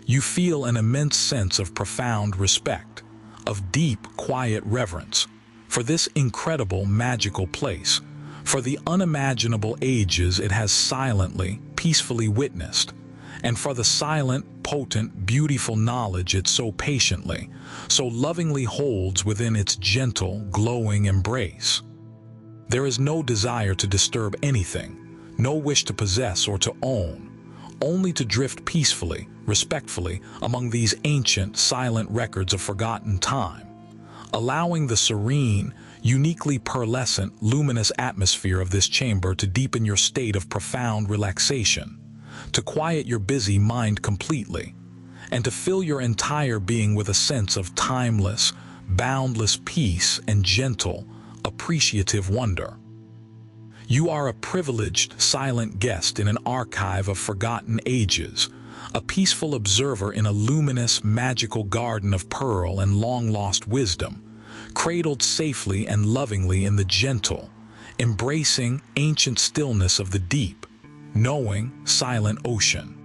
Speaker 1: You feel an immense sense of profound respect, of deep, quiet reverence for this incredible, magical place, for the unimaginable ages it has silently, peacefully witnessed, and for the silent, potent, beautiful knowledge it so patiently, so lovingly holds within its gentle, glowing embrace. There is no desire to disturb anything, no wish to possess or to own, only to drift peacefully, respectfully among these ancient, silent records of forgotten time, allowing the serene, uniquely pearlescent, luminous atmosphere of this chamber to deepen your state of profound relaxation, to quiet your busy mind completely, and to fill your entire being with a sense of timeless, boundless peace and gentle, appreciative wonder. You are a privileged, silent guest in an archive of forgotten ages, a peaceful observer in a luminous, magical garden of pearl and long-lost wisdom, cradled safely and lovingly in the gentle, embracing, ancient stillness of the deep, knowing, silent ocean.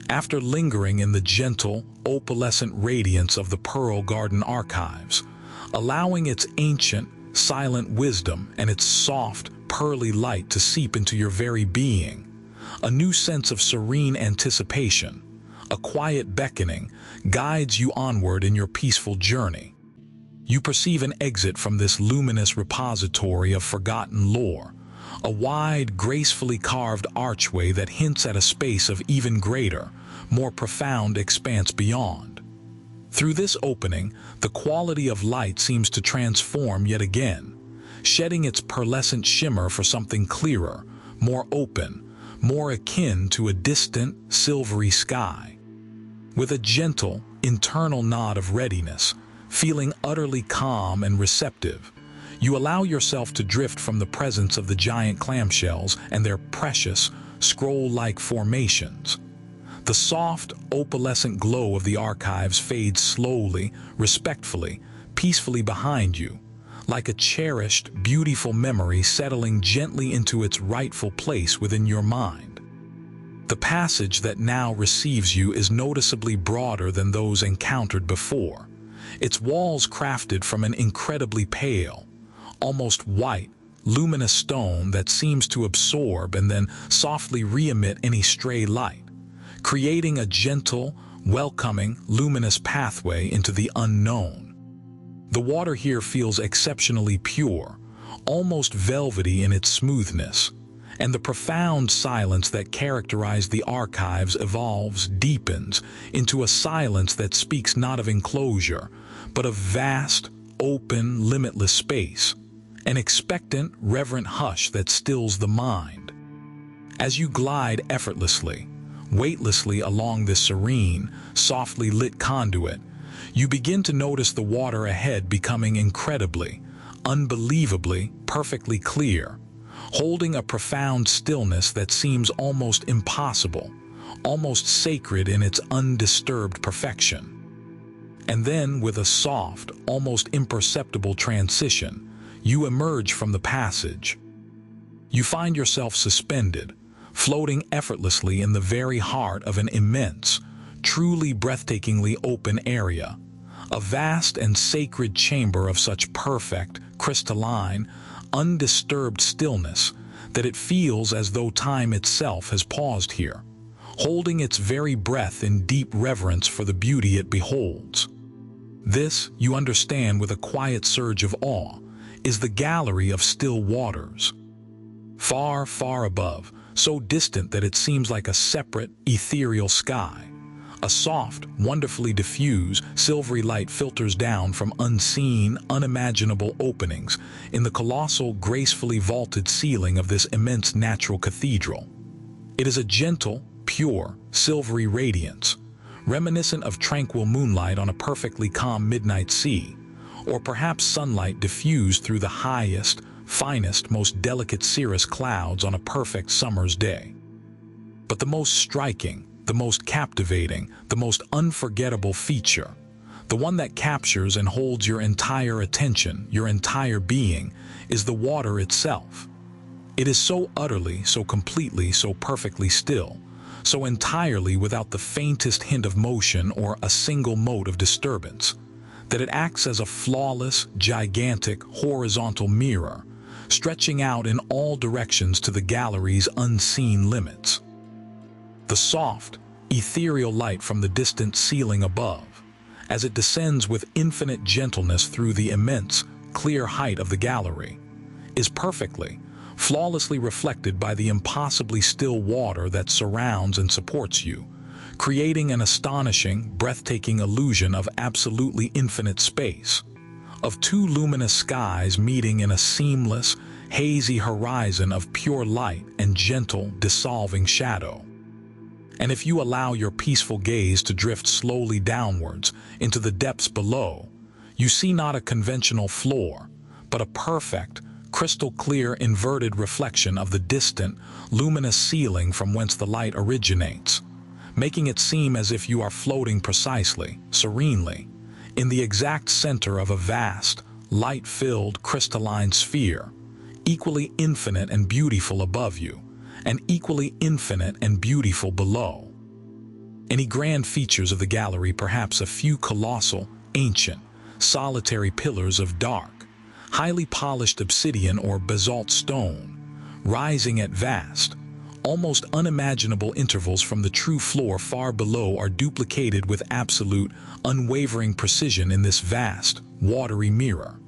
Speaker 1: After lingering in the gentle, opalescent radiance of the Pearl Garden archives, allowing its ancient, silent wisdom and its soft, pearly light to seep into your very being, a new sense of serene anticipation, a quiet beckoning, guides you onward in your peaceful journey. You perceive an exit from this luminous repository of forgotten lore, a wide, gracefully carved archway that hints at a space of even greater, more profound expanse beyond. Through this opening, the quality of light seems to transform yet again, shedding its pearlescent shimmer for something clearer, more open, more akin to a distant, silvery sky. With a gentle, internal nod of readiness, feeling utterly calm and receptive, you allow yourself to drift from the presence of the giant clamshells and their precious, scroll-like formations. The soft, opalescent glow of the archives fades slowly, respectfully, peacefully behind you, like a cherished, beautiful memory settling gently into its rightful place within your mind. The passage that now receives you is noticeably broader than those encountered before, its walls crafted from an incredibly pale, almost white, luminous stone that seems to absorb and then softly re-emit any stray light, creating a gentle, welcoming, luminous pathway into the unknown. The water here feels exceptionally pure, almost velvety in its smoothness, and the profound silence that characterized the archives evolves, deepens, into a silence that speaks not of enclosure, but of vast, open, limitless space, an expectant, reverent hush that stills the mind. As you glide effortlessly, weightlessly along this serene, softly lit conduit, you begin to notice the water ahead becoming incredibly, unbelievably, perfectly clear, holding a profound stillness that seems almost impossible, almost sacred in its undisturbed perfection. And then, with a soft, almost imperceptible transition, you emerge from the passage. You find yourself suspended, floating effortlessly in the very heart of an immense, truly breathtakingly open area, a vast and sacred chamber of such perfect, crystalline, undisturbed stillness that it feels as though time itself has paused here, holding its very breath in deep reverence for the beauty it beholds. This, you understand with a quiet surge of awe, is the gallery of still waters. Far, far above, so distant that it seems like a separate, ethereal sky, A soft, wonderfully diffuse, silvery light filters down from unseen, unimaginable openings in the colossal, gracefully vaulted ceiling of this immense natural cathedral. It is a gentle, pure, silvery radiance, reminiscent of tranquil moonlight on a perfectly calm midnight sea, or perhaps sunlight diffused through the highest, finest, most delicate cirrus clouds on a perfect summer's day. But the most striking, the most captivating, the most unforgettable feature, the one that captures and holds your entire attention, your entire being, is the water itself. It is so utterly, so completely, so perfectly still, so entirely without the faintest hint of motion or a single mote of disturbance, that it acts as a flawless, gigantic, horizontal mirror, stretching out in all directions to the gallery's unseen limits. The soft, ethereal light from the distant ceiling above, as it descends with infinite gentleness through the immense, clear height of the gallery, is perfectly, flawlessly reflected by the impossibly still water that surrounds and supports you, creating an astonishing, breathtaking illusion of absolutely infinite space, of two luminous skies meeting in a seamless, hazy horizon of pure light and gentle, dissolving shadow. And if you allow your peaceful gaze to drift slowly downwards into the depths below, you see not a conventional floor, but a perfect, crystal-clear inverted reflection of the distant, luminous ceiling from whence the light originates, making it seem as if you are floating precisely, serenely, in the exact center of a vast, light-filled, crystalline sphere, equally infinite and beautiful above you, and equally infinite and beautiful below. Any grand features of the gallery, perhaps a few colossal, ancient, solitary pillars of dark, highly polished obsidian or basalt stone, rising at vast, almost unimaginable intervals from the true floor far below, are duplicated with absolute, unwavering precision in this vast, watery mirror.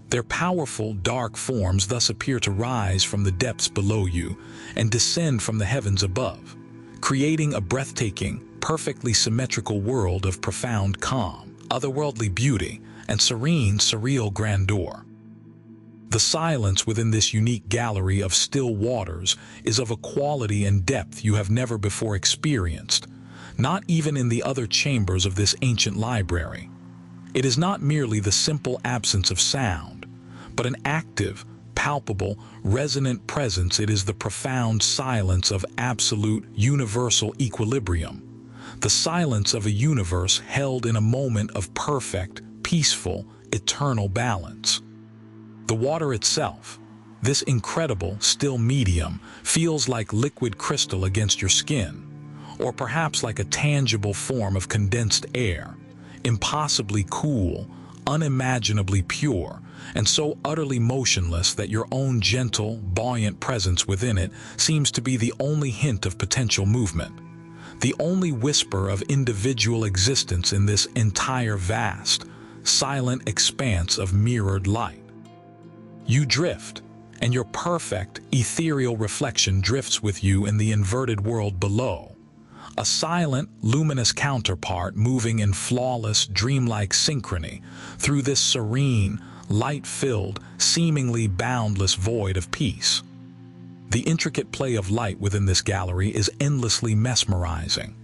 Speaker 1: Their powerful, dark forms thus appear to rise from the depths below you and descend from the heavens above, creating a breathtaking, perfectly symmetrical world of profound calm, otherworldly beauty, and serene, surreal grandeur. The silence within this unique gallery of still waters is of a quality and depth you have never before experienced, not even in the other chambers of this ancient library. It is not merely the simple absence of sound, but an active, palpable, resonant presence. It is the profound silence of absolute, universal equilibrium, the silence of a universe held in a moment of perfect, peaceful, eternal balance. The water itself, this incredible, still medium, feels like liquid crystal against your skin, or perhaps like a tangible form of condensed air, impossibly cool, unimaginably pure, and so utterly motionless that your own gentle, buoyant presence within it seems to be the only hint of potential movement, the only whisper of individual existence in this entire vast, silent expanse of mirrored light. You drift, and your perfect, ethereal reflection drifts with you in the inverted world below, a silent, luminous counterpart moving in flawless, dreamlike synchrony through this serene, light-filled, seemingly boundless void of peace. The intricate play of light within this gallery is endlessly mesmerizing.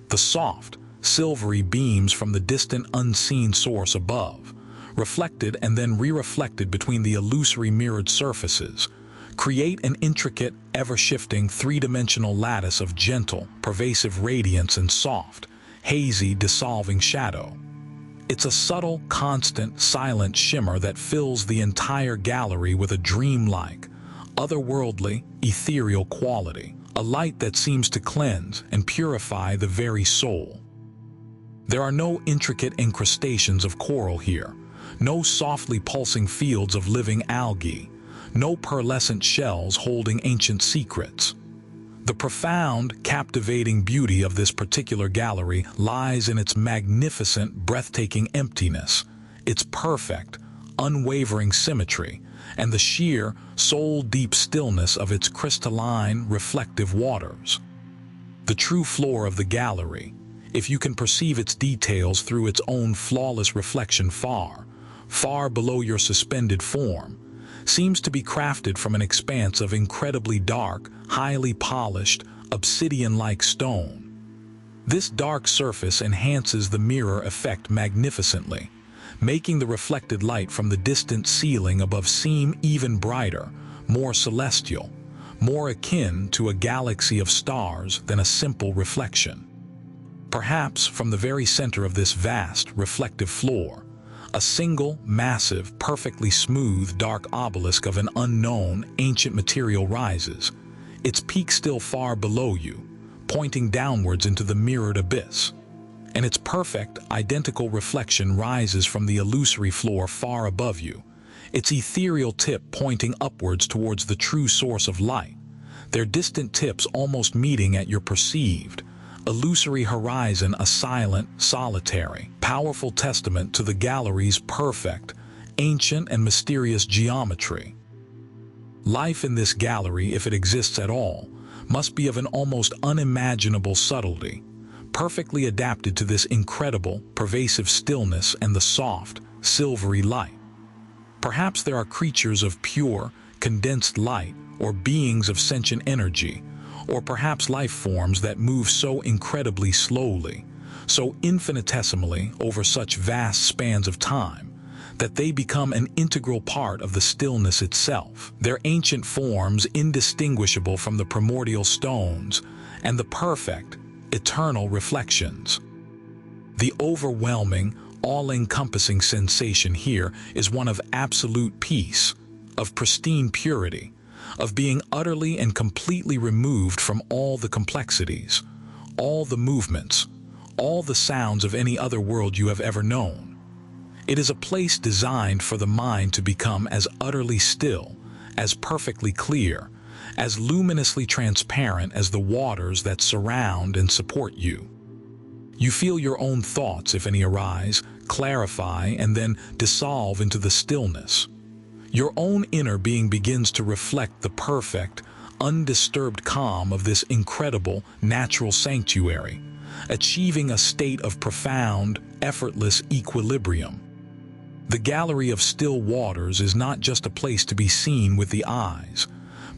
Speaker 1: The soft, silvery beams from the distant, unseen source above, reflected and then re-reflected between the illusory mirrored surfaces, create an intricate, ever-shifting, three-dimensional lattice of gentle, pervasive radiance and soft, hazy, dissolving shadow. It's a subtle, constant, silent shimmer that fills the entire gallery with a dreamlike, otherworldly, ethereal quality, a light that seems to cleanse and purify the very soul. There are no intricate incrustations of coral here, no softly pulsing fields of living algae, no pearlescent shells holding ancient secrets. The profound, captivating beauty of this particular gallery lies in its magnificent, breathtaking emptiness, its perfect, unwavering symmetry, and the sheer, soul-deep stillness of its crystalline, reflective waters. The true floor of the gallery, if you can perceive its details through its own flawless reflection far, far below your suspended form, seems to be crafted from an expanse of incredibly dark, highly polished, obsidian-like stone. This dark surface enhances the mirror effect magnificently, making the reflected light from the distant ceiling above seem even brighter, more celestial, more akin to a galaxy of stars than a simple reflection. Perhaps from the very center of this vast, reflective floor, a single, massive, perfectly smooth, dark obelisk of an unknown, ancient material rises, its peak still far below you, pointing downwards into the mirrored abyss. And its perfect, identical reflection rises from the illusory floor far above you, its ethereal tip pointing upwards towards the true source of light, their distant tips almost meeting at your perceived, illusory horizon, a silent, solitary, powerful testament to the gallery's perfect, ancient and mysterious geometry. Life in this gallery, if it exists at all, must be of an almost unimaginable subtlety, perfectly adapted to this incredible, pervasive stillness and the soft, silvery light. Perhaps there are creatures of pure, condensed light, or beings of sentient energy, or perhaps life forms that move so incredibly slowly, so infinitesimally over such vast spans of time, that they become an integral part of the stillness itself, their ancient forms indistinguishable from the primordial stones and the perfect, eternal reflections. The overwhelming, all-encompassing sensation here is one of absolute peace, of pristine purity, of being utterly and completely removed from all the complexities, all the movements, all the sounds of any other world you have ever known. It is a place designed for the mind to become as utterly still, as perfectly clear, as luminously transparent as the waters that surround and support you. You feel your own thoughts, if any arise, clarify, and then dissolve into the stillness. Your own inner being begins to reflect the perfect, undisturbed calm of this incredible, natural sanctuary, achieving a state of profound, effortless equilibrium. The gallery of still waters is not just a place to be seen with the eyes,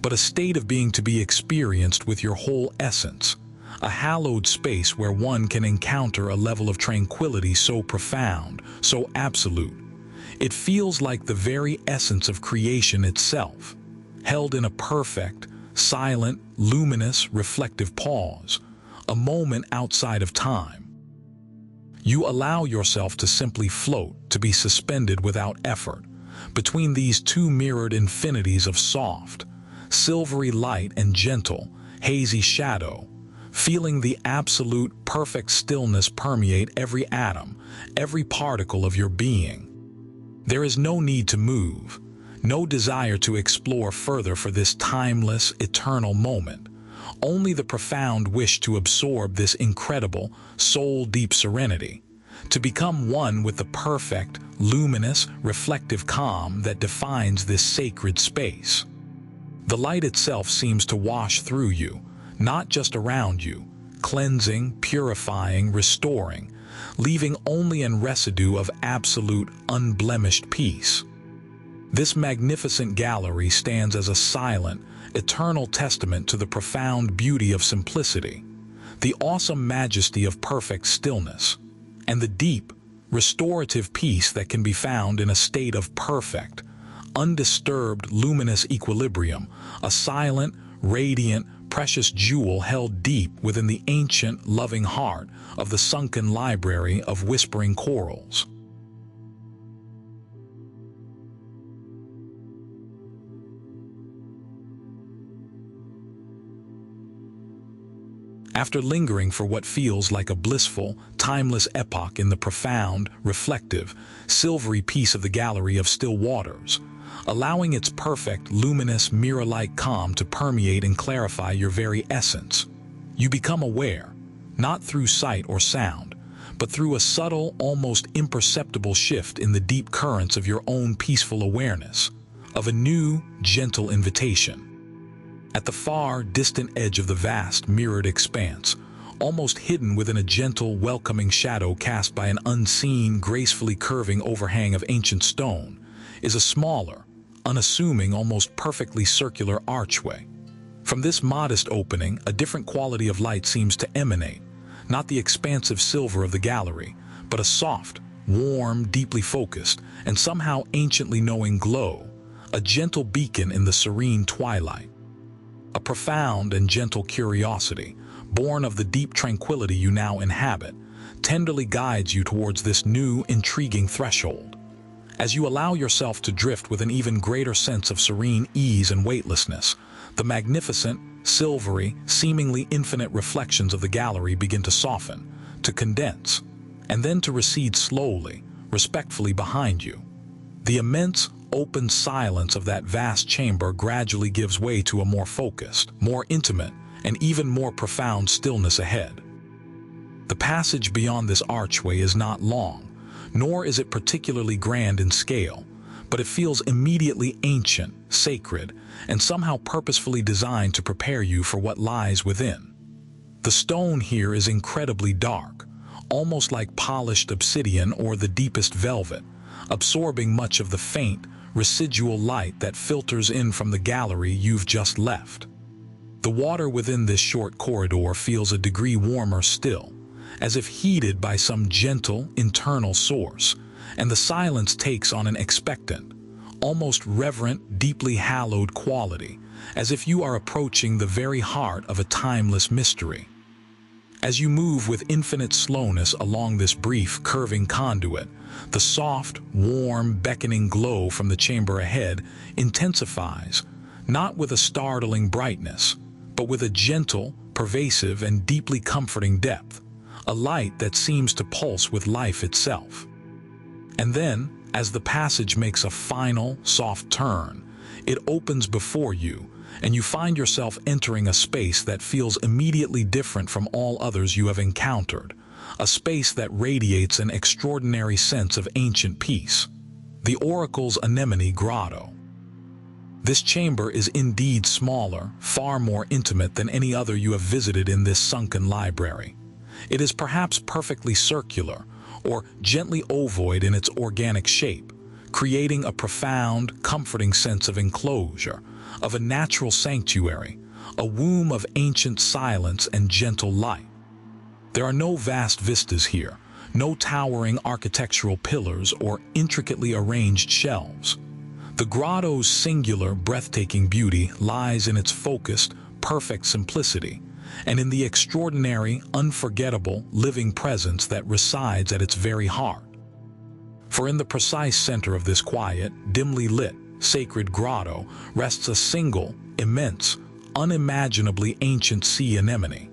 Speaker 1: but a state of being to be experienced with your whole essence, a hallowed space where one can encounter a level of tranquility so profound, so absolute. It feels like the very essence of creation itself, held in a perfect, silent, luminous, reflective pause, a moment outside of time. You allow yourself to simply float, to be suspended without effort, between these two mirrored infinities of soft, silvery light and gentle, hazy shadow, feeling the absolute, perfect stillness permeate every atom, every particle of your being. There is no need to move, no desire to explore further for this timeless, eternal moment, only the profound wish to absorb this incredible, soul-deep serenity, to become one with the perfect, luminous, reflective calm that defines this sacred space. The light itself seems to wash through you, not just around you, cleansing, purifying, restoring, leaving only a residue of absolute, unblemished peace. This magnificent gallery stands as a silent, eternal testament to the profound beauty of simplicity, the awesome majesty of perfect stillness, and the deep, restorative peace that can be found in a state of perfect, undisturbed, luminous equilibrium, a silent, radiant, precious jewel held deep within the ancient, loving heart of the Sunken Library of whispering corals. After lingering for what feels like a blissful, timeless epoch in the profound, reflective, silvery peace of the gallery of still waters, allowing its perfect, luminous, mirror-like calm to permeate and clarify your very essence, you become aware, not through sight or sound, but through a subtle, almost imperceptible shift in the deep currents of your own peaceful awareness, of a new, gentle invitation. At the far, distant edge of the vast, mirrored expanse, almost hidden within a gentle, welcoming shadow cast by an unseen, gracefully curving overhang of ancient stone, is a smaller, unassuming, almost perfectly circular archway. From this modest opening, a different quality of light seems to emanate, not the expansive silver of the gallery, but a soft, warm, deeply focused, and somehow anciently knowing glow, a gentle beacon in the serene twilight. A profound and gentle curiosity, born of the deep tranquility you now inhabit, tenderly guides you towards this new, intriguing threshold. As you allow yourself to drift with an even greater sense of serene ease and weightlessness, the magnificent, silvery, seemingly infinite reflections of the gallery begin to soften, to condense, and then to recede slowly, respectfully behind you. The immense, open silence of that vast chamber gradually gives way to a more focused, more intimate, and even more profound stillness ahead. The passage beyond this archway is not long, nor is it particularly grand in scale, but it feels immediately ancient, sacred, and somehow purposefully designed to prepare you for what lies within. The stone here is incredibly dark, almost like polished obsidian or the deepest velvet, absorbing much of the faint, residual light that filters in from the gallery you've just left. The water within this short corridor feels a degree warmer still, as if heated by some gentle, internal source, and the silence takes on an expectant, almost reverent, deeply hallowed quality, as if you are approaching the very heart of a timeless mystery. As you move with infinite slowness along this brief, curving conduit, the soft, warm, beckoning glow from the chamber ahead intensifies, not with a startling brightness, but with a gentle, pervasive, and deeply comforting depth, a light that seems to pulse with life itself. And then, as the passage makes a final, soft turn, it opens before you, and you find yourself entering a space that feels immediately different from all others you have encountered, a space that radiates an extraordinary sense of ancient peace, the Oracle's Anemone Grotto. This chamber is indeed smaller, far more intimate than any other you have visited in this sunken library. It is perhaps perfectly circular, or gently ovoid in its organic shape, creating a profound, comforting sense of enclosure, of a natural sanctuary, a womb of ancient silence and gentle light. There are no vast vistas here, no towering architectural pillars or intricately arranged shelves. The grotto's singular, breathtaking beauty lies in its focused, perfect simplicity, and in the extraordinary, unforgettable, living presence that resides at its very heart. For in the precise center of this quiet, dimly lit, sacred grotto rests a single, immense, unimaginably ancient sea anemone.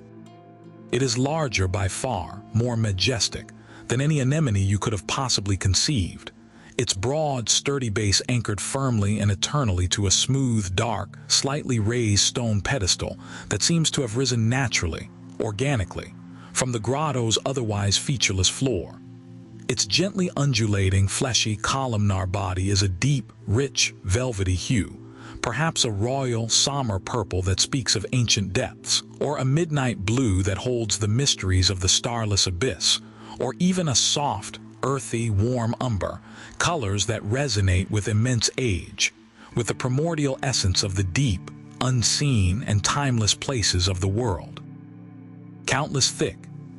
Speaker 1: It is larger by far, more majestic, than any anemone you could have possibly conceived, its broad, sturdy base anchored firmly and eternally to a smooth, dark, slightly raised stone pedestal that seems to have risen naturally, organically, from the grotto's otherwise featureless floor. Its gently undulating, fleshy, columnar body is a deep, rich, velvety hue, perhaps a royal, somber purple that speaks of ancient depths, or a midnight blue that holds the mysteries of the starless abyss, or even a soft, earthy, warm umber, colors that resonate with immense age, with the primordial essence of the deep, unseen, and timeless places of the world. Countless thick,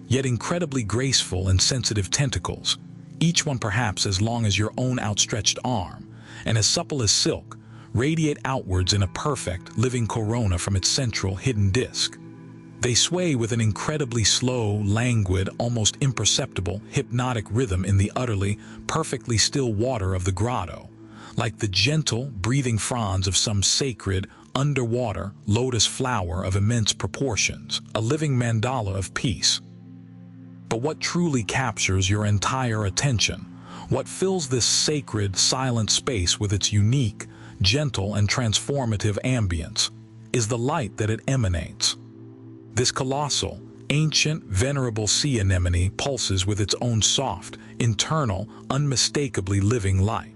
Speaker 1: yet incredibly graceful and sensitive tentacles, each one perhaps as long as your own outstretched arm, and as supple as silk, radiate outwards in a perfect, living corona from its central, hidden disk. They sway with an incredibly slow, languid, almost imperceptible, hypnotic rhythm in the utterly, perfectly still water of the grotto, like the gentle, breathing fronds of some sacred, underwater, lotus flower of immense proportions, a living mandala of peace. But what truly captures your entire attention, what fills this sacred, silent space with its unique, gentle, and transformative ambience, is the light that it emanates. This colossal, ancient, venerable sea anemone pulses with its own soft, internal, unmistakably living light.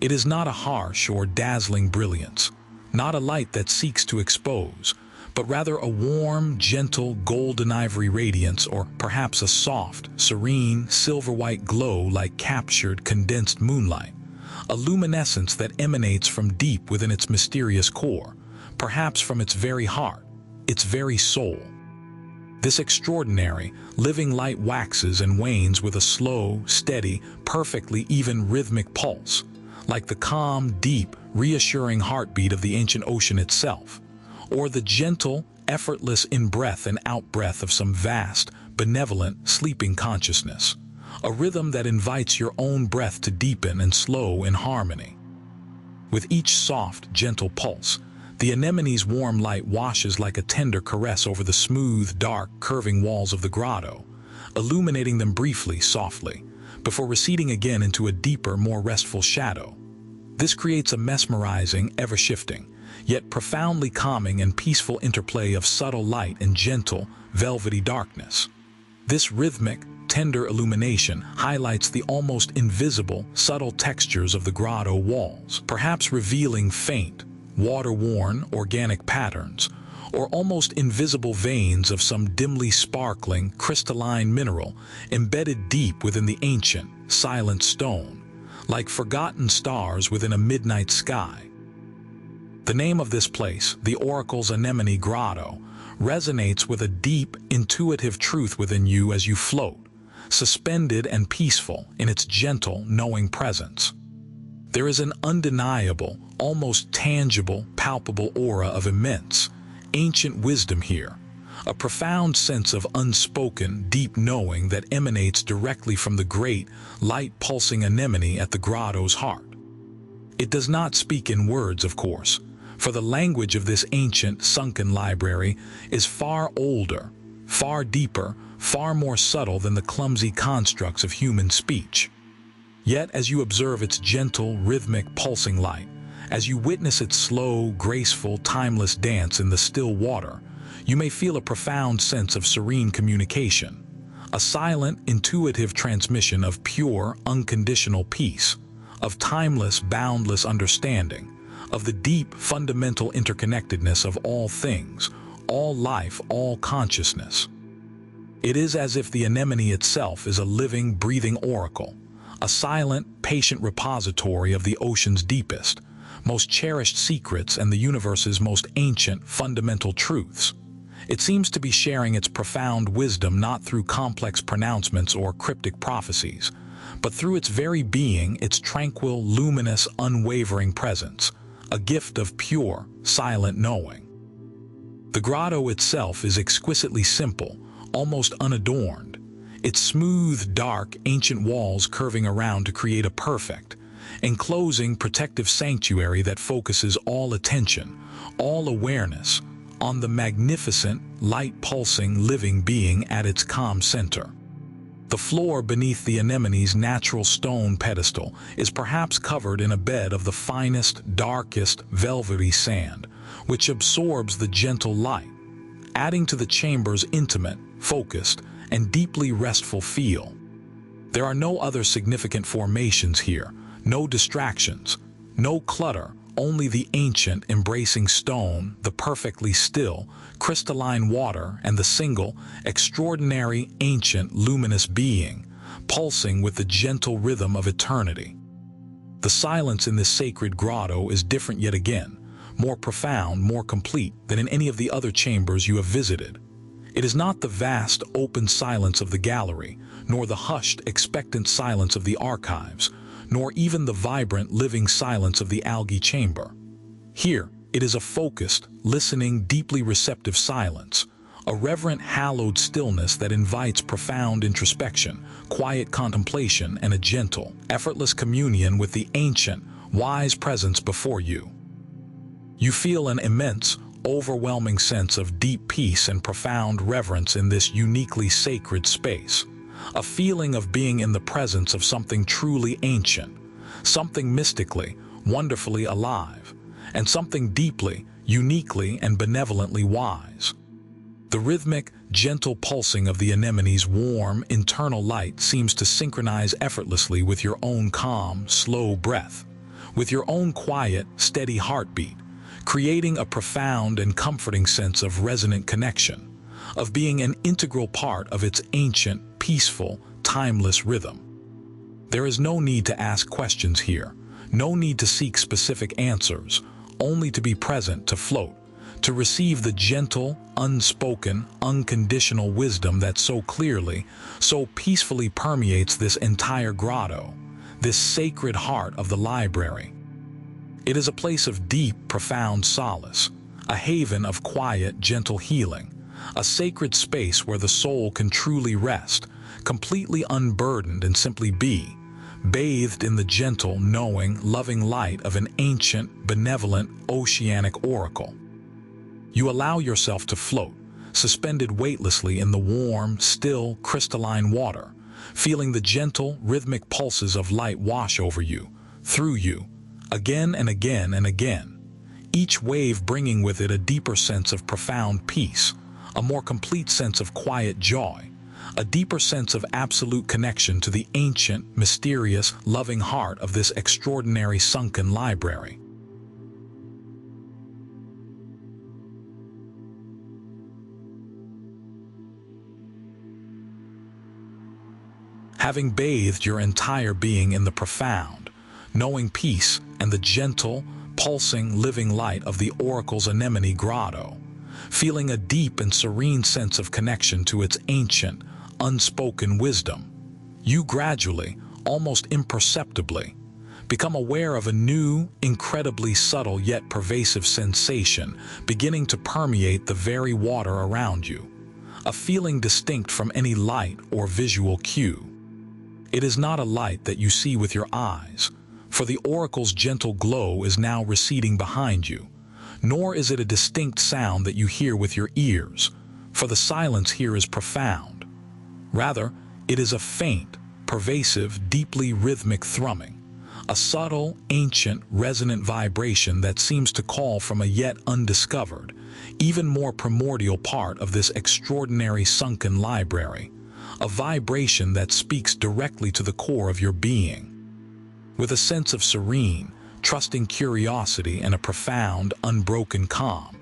Speaker 1: It is not a harsh or dazzling brilliance, not a light that seeks to expose, but rather a warm, gentle, golden ivory radiance, or perhaps a soft, serene, silver-white glow like captured, condensed moonlight, a luminescence that emanates from deep within its mysterious core, perhaps from its very heart, its very soul. This extraordinary, living light waxes and wanes with a slow, steady, perfectly even rhythmic pulse, like the calm, deep, reassuring heartbeat of the ancient ocean itself, or the gentle, effortless in-breath and out-breath of some vast, benevolent, sleeping consciousness, a rhythm that invites your own breath to deepen and slow in harmony. With each soft, gentle pulse, the anemone's warm light washes like a tender caress over the smooth, dark, curving walls of the grotto, illuminating them briefly, softly, before receding again into a deeper, more restful shadow. This creates a mesmerizing, ever-shifting, yet profoundly calming and peaceful interplay of subtle light and gentle, velvety darkness. This rhythmic, tender illumination highlights the almost invisible, subtle textures of the grotto walls, perhaps revealing faint, water-worn, organic patterns, or almost invisible veins of some dimly sparkling, crystalline mineral embedded deep within the ancient, silent stone, like forgotten stars within a midnight sky. The name of this place, the Oracle's Anemone Grotto, resonates with a deep, intuitive truth within you as you float, suspended and peaceful in its gentle, knowing presence. There is an undeniable, almost tangible, palpable aura of immense, ancient wisdom here, a profound sense of unspoken, deep knowing that emanates directly from the great, light-pulsing anemone at the grotto's heart. It does not speak in words, of course, for the language of this ancient, sunken library is far older, far deeper, far more subtle than the clumsy constructs of human speech. Yet, as you observe its gentle, rhythmic, pulsing light, as you witness its slow, graceful, timeless dance in the still water, you may feel a profound sense of serene communication, a silent, intuitive transmission of pure, unconditional peace, of timeless, boundless understanding, of the deep, fundamental interconnectedness of all things, all life, all consciousness. It is as if the anemone itself is a living, breathing oracle, a silent, patient repository of the ocean's deepest, most cherished secrets and the universe's most ancient, fundamental truths. It seems to be sharing its profound wisdom not through complex pronouncements or cryptic prophecies, but through its very being, its tranquil, luminous, unwavering presence, a gift of pure, silent knowing. The grotto itself is exquisitely simple, almost unadorned, its smooth, dark, ancient walls curving around to create a perfect, enclosing, protective sanctuary that focuses all attention, all awareness, on the magnificent, light-pulsing, living being at its calm center. The floor beneath the anemone's natural stone pedestal is perhaps covered in a bed of the finest, darkest, velvety sand, which absorbs the gentle light, adding to the chamber's intimate, focused, and deeply restful feel. There are no other significant formations here, no distractions, no clutter, only the ancient, embracing stone, the perfectly still, crystalline water, and the single, extraordinary, ancient, luminous being, pulsing with the gentle rhythm of eternity. The silence in this sacred grotto is different yet again, more profound, more complete than in any of the other chambers you have visited. It is not the vast, open silence of the gallery, nor the hushed, expectant silence of the archives, nor even the vibrant, living silence of the algae chamber. Here, it is a focused, listening, deeply receptive silence, a reverent, hallowed stillness that invites profound introspection, quiet contemplation, and a gentle, effortless communion with the ancient, wise presence before you. You feel an immense, overwhelming sense of deep peace and profound reverence in this uniquely sacred space, a feeling of being in the presence of something truly ancient, something mystically, wonderfully alive, and something deeply, uniquely, and benevolently wise. The rhythmic, gentle pulsing of the anemone's warm, internal light seems to synchronize effortlessly with your own calm, slow breath, with your own quiet, steady heartbeat, creating a profound and comforting sense of resonant connection, of being an integral part of its ancient, peaceful, timeless rhythm. There is no need to ask questions here, no need to seek specific answers, only to be present, to float, to receive the gentle, unspoken, unconditional wisdom that so clearly, so peacefully permeates this entire grotto, this sacred heart of the library. It is a place of deep, profound solace, a haven of quiet, gentle healing, a sacred space where the soul can truly rest, completely unburdened and simply be, bathed in the gentle, knowing, loving light of an ancient, benevolent, oceanic oracle. You allow yourself to float, suspended weightlessly in the warm, still, crystalline water, feeling the gentle, rhythmic pulses of light wash over you, through you, again and again and again, each wave bringing with it a deeper sense of profound peace, a more complete sense of quiet joy, a deeper sense of absolute connection to the ancient, mysterious, loving heart of this extraordinary sunken library. Having bathed your entire being in the profound, knowing peace and the gentle, pulsing, living light of the oracle's anemone grotto, feeling a deep and serene sense of connection to its ancient, unspoken wisdom, you gradually, almost imperceptibly, become aware of a new, incredibly subtle yet pervasive sensation beginning to permeate the very water around you, a feeling distinct from any light or visual cue. It is not a light that you see with your eyes, for the oracle's gentle glow is now receding behind you, nor is it a distinct sound that you hear with your ears, for the silence here is profound. Rather, it is a faint, pervasive, deeply rhythmic thrumming, a subtle, ancient, resonant vibration that seems to call from a yet undiscovered, even more primordial part of this extraordinary sunken library, a vibration that speaks directly to the core of your being. With a sense of serene, trusting curiosity and a profound, unbroken calm,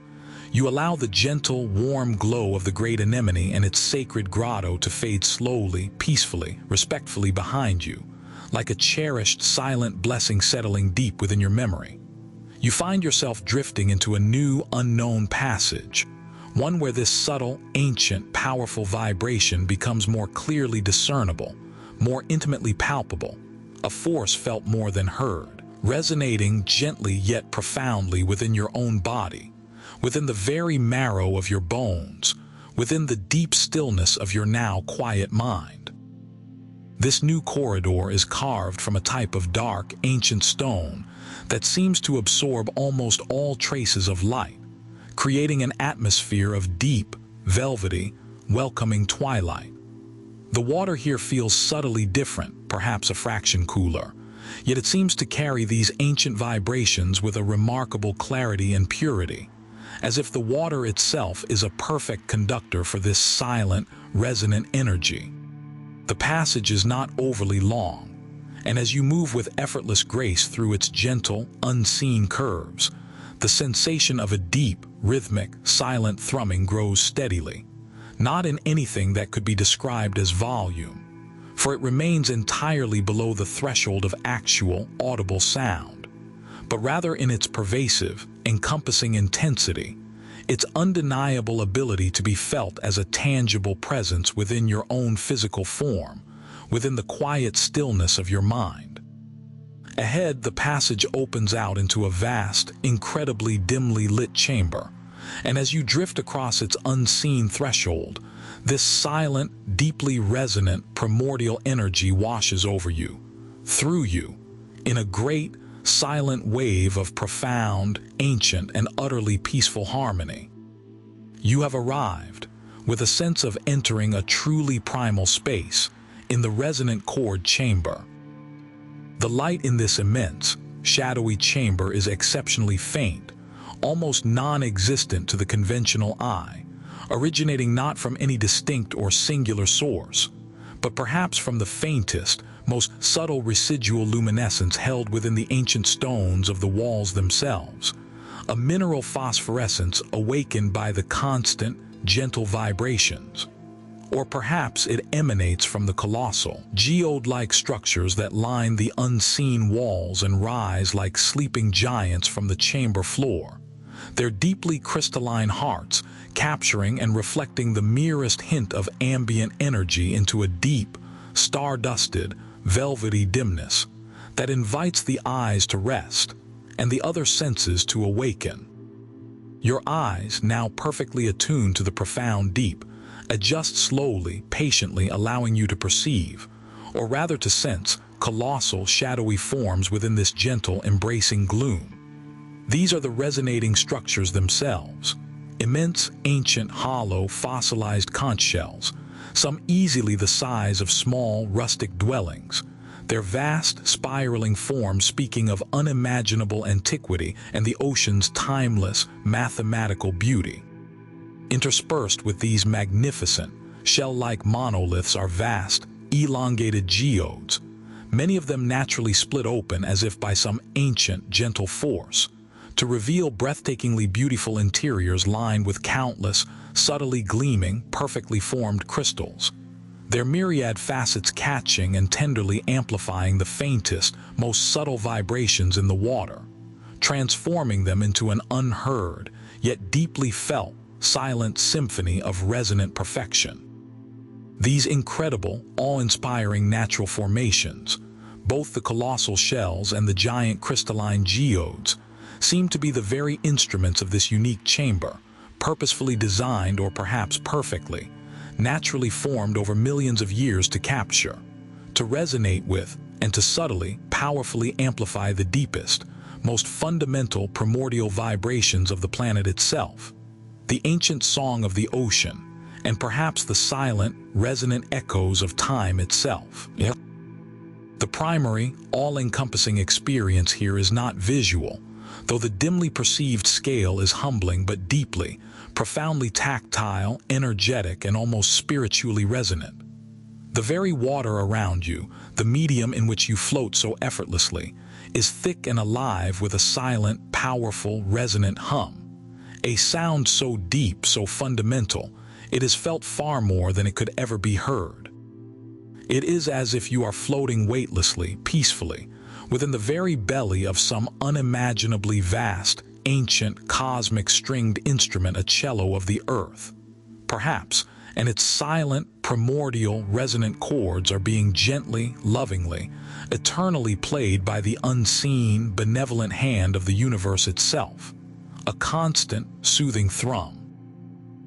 Speaker 1: you allow the gentle, warm glow of the great anemone and its sacred grotto to fade slowly, peacefully, respectfully behind you, like a cherished, silent blessing settling deep within your memory. You find yourself drifting into a new, unknown passage, one where this subtle, ancient, powerful vibration becomes more clearly discernible, more intimately palpable, a force felt more than heard, resonating gently yet profoundly within your own body, within the very marrow of your bones, within the deep stillness of your now quiet mind. This new corridor is carved from a type of dark, ancient stone that seems to absorb almost all traces of light, creating an atmosphere of deep, velvety, welcoming twilight. The water here feels subtly different, perhaps a fraction cooler, yet it seems to carry these ancient vibrations with a remarkable clarity and purity, as if the water itself is a perfect conductor for this silent, resonant energy. The passage is not overly long, and as you move with effortless grace through its gentle, unseen curves, the sensation of a deep, rhythmic, silent thrumming grows steadily, not in anything that could be described as volume, for it remains entirely below the threshold of actual, audible sound, but rather in its pervasive, encompassing intensity, its undeniable ability to be felt as a tangible presence within your own physical form, within the quiet stillness of your mind. Ahead, the passage opens out into a vast, incredibly dimly lit chamber, and as you drift across its unseen threshold, this silent, deeply resonant, primordial energy washes over you, through you, in a great, silent wave of profound, ancient, and utterly peaceful harmony. You have arrived, with a sense of entering a truly primal space, in the resonant chord chamber. The light in this immense, shadowy chamber is exceptionally faint, almost non-existent to the conventional eye, originating not from any distinct or singular source, but perhaps from the faintest, most subtle residual luminescence held within the ancient stones of the walls themselves, a mineral phosphorescence awakened by the constant, gentle vibrations. Or perhaps it emanates from the colossal, geode-like structures that line the unseen walls and rise like sleeping giants from the chamber floor, their deeply crystalline hearts capturing and reflecting the merest hint of ambient energy into a deep, star-dusted, velvety dimness that invites the eyes to rest and the other senses to awaken. Your eyes, now perfectly attuned to the profound deep, adjust slowly, patiently, allowing you to perceive, or rather to sense, colossal, shadowy forms within this gentle, embracing gloom. These are the resonating structures themselves, immense, ancient, hollow, fossilized conch shells, some easily the size of small, rustic dwellings, their vast, spiraling forms speaking of unimaginable antiquity and the ocean's timeless, mathematical beauty. Interspersed with these magnificent, shell-like monoliths are vast, elongated geodes, many of them naturally split open as if by some ancient, gentle force, to reveal breathtakingly beautiful interiors lined with countless, subtly gleaming, perfectly formed crystals, their myriad facets catching and tenderly amplifying the faintest, most subtle vibrations in the water, transforming them into an unheard, yet deeply felt, silent symphony of resonant perfection. These incredible, awe-inspiring natural formations, both the colossal shells and the giant crystalline geodes, seem to be the very instruments of this unique chamber, purposefully designed or perhaps perfectly, naturally formed over millions of years to capture, to resonate with, and to subtly, powerfully amplify the deepest, most fundamental primordial vibrations of the planet itself, the ancient song of the ocean, and perhaps the silent, resonant echoes of time itself. The primary, all-encompassing experience here is not visual, though the dimly perceived scale is humbling but deeply, profoundly tactile, energetic, and almost spiritually resonant. The very water around you, the medium in which you float so effortlessly, is thick and alive with a silent, powerful, resonant hum. A sound so deep, so fundamental, it is felt far more than it could ever be heard. It is as if you are floating weightlessly, peacefully, within the very belly of some unimaginably vast, ancient, cosmic stringed instrument, a cello of the earth, perhaps, and its silent, primordial, resonant chords are being gently, lovingly, eternally played by the unseen, benevolent hand of the universe itself, a constant, soothing thrum.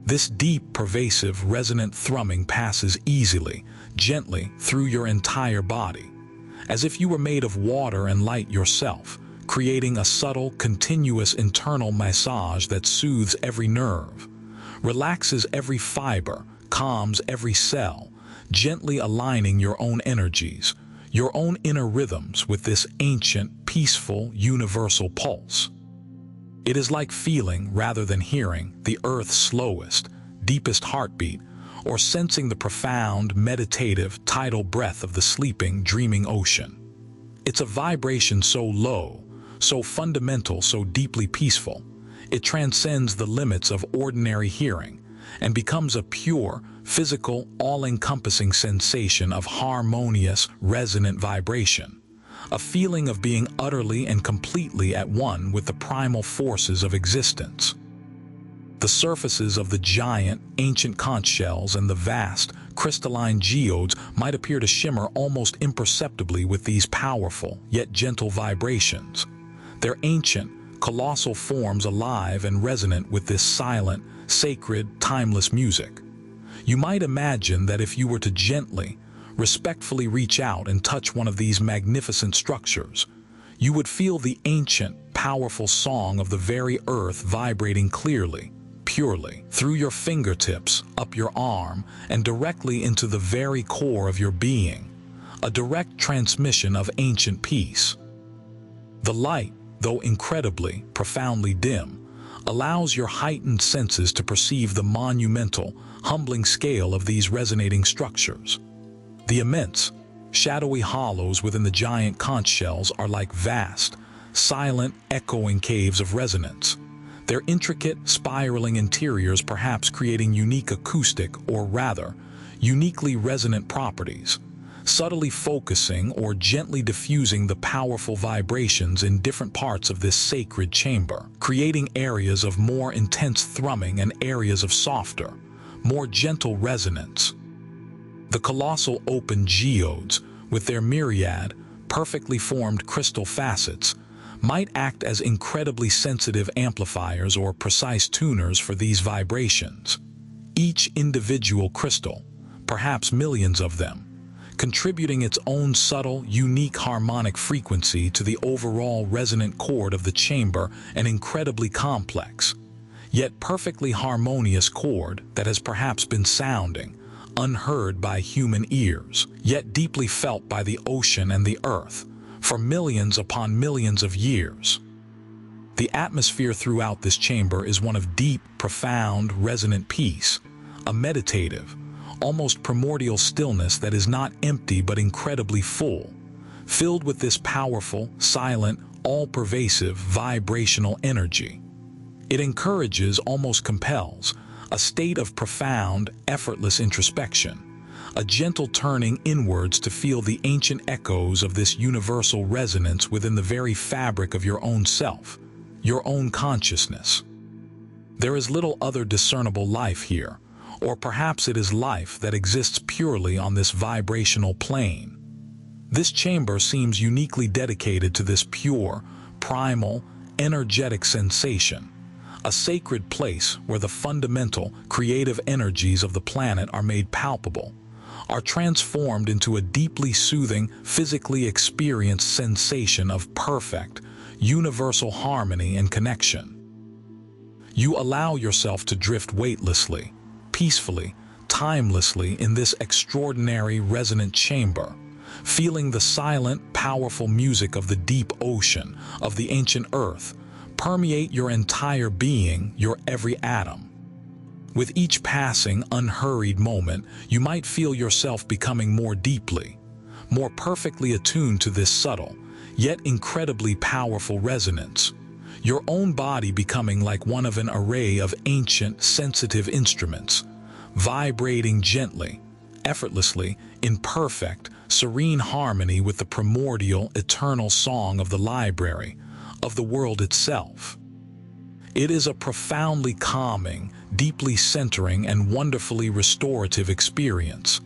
Speaker 1: This deep, pervasive, resonant thrumming passes easily, gently, through your entire body, as if you were made of water and light yourself, creating a subtle, continuous internal massage that soothes every nerve, relaxes every fiber, calms every cell, gently aligning your own energies, your own inner rhythms with this ancient, peaceful, universal pulse. It is like feeling, rather than hearing, the earth's slowest, deepest heartbeat, or sensing the profound, meditative, tidal breath of the sleeping, dreaming ocean. It's a vibration so low, so fundamental, so deeply peaceful, it transcends the limits of ordinary hearing and becomes a pure, physical, all-encompassing sensation of harmonious, resonant vibration, a feeling of being utterly and completely at one with the primal forces of existence. The surfaces of the giant, ancient conch shells and the vast, crystalline geodes might appear to shimmer almost imperceptibly with these powerful, yet gentle vibrations, their ancient, colossal forms alive and resonant with this silent, sacred, timeless music. You might imagine that if you were to gently, respectfully reach out and touch one of these magnificent structures, you would feel the ancient, powerful song of the very earth vibrating clearly, purely, through your fingertips, up your arm, and directly into the very core of your being, a direct transmission of ancient peace. The light, though incredibly, profoundly dim, allows your heightened senses to perceive the monumental, humbling scale of these resonating structures. The immense, shadowy hollows within the giant conch shells are like vast, silent, echoing caves of resonance, their intricate, spiraling interiors perhaps creating unique acoustic, or rather, uniquely resonant properties, subtly focusing or gently diffusing the powerful vibrations in different parts of this sacred chamber, creating areas of more intense thrumming and areas of softer, more gentle resonance. The colossal open geodes, with their myriad, perfectly formed crystal facets, might act as incredibly sensitive amplifiers or precise tuners for these vibrations. Each individual crystal, perhaps millions of them, contributing its own subtle, unique harmonic frequency to the overall resonant chord of the chamber, an incredibly complex, yet perfectly harmonious chord that has perhaps been sounding, unheard by human ears, yet deeply felt by the ocean and the earth, for millions upon millions of years. The atmosphere throughout this chamber is one of deep, profound, resonant peace, a meditative, almost primordial stillness that is not empty but incredibly full, filled with this powerful, silent, all-pervasive, vibrational energy. It encourages, almost compels, a state of profound, effortless introspection, a gentle turning inwards to feel the ancient echoes of this universal resonance within the very fabric of your own self, your own consciousness. There is little other discernible life here, or perhaps it is life that exists purely on this vibrational plane. This chamber seems uniquely dedicated to this pure, primal, energetic sensation, a sacred place where the fundamental, creative energies of the planet are made palpable, are transformed into a deeply soothing, physically experienced sensation of perfect, universal harmony and connection. You allow yourself to drift weightlessly, peacefully, timelessly in this extraordinary resonant chamber, feeling the silent, powerful music of the deep ocean, of the ancient earth, permeate your entire being, your every atom. With each passing, unhurried moment, you might feel yourself becoming more deeply, more perfectly attuned to this subtle, yet incredibly powerful resonance, your own body becoming like one of an array of ancient, sensitive instruments, vibrating gently, effortlessly, in perfect, serene harmony with the primordial, eternal song of the library, of the world itself. It is a profoundly calming, deeply centering, and wonderfully restorative experience,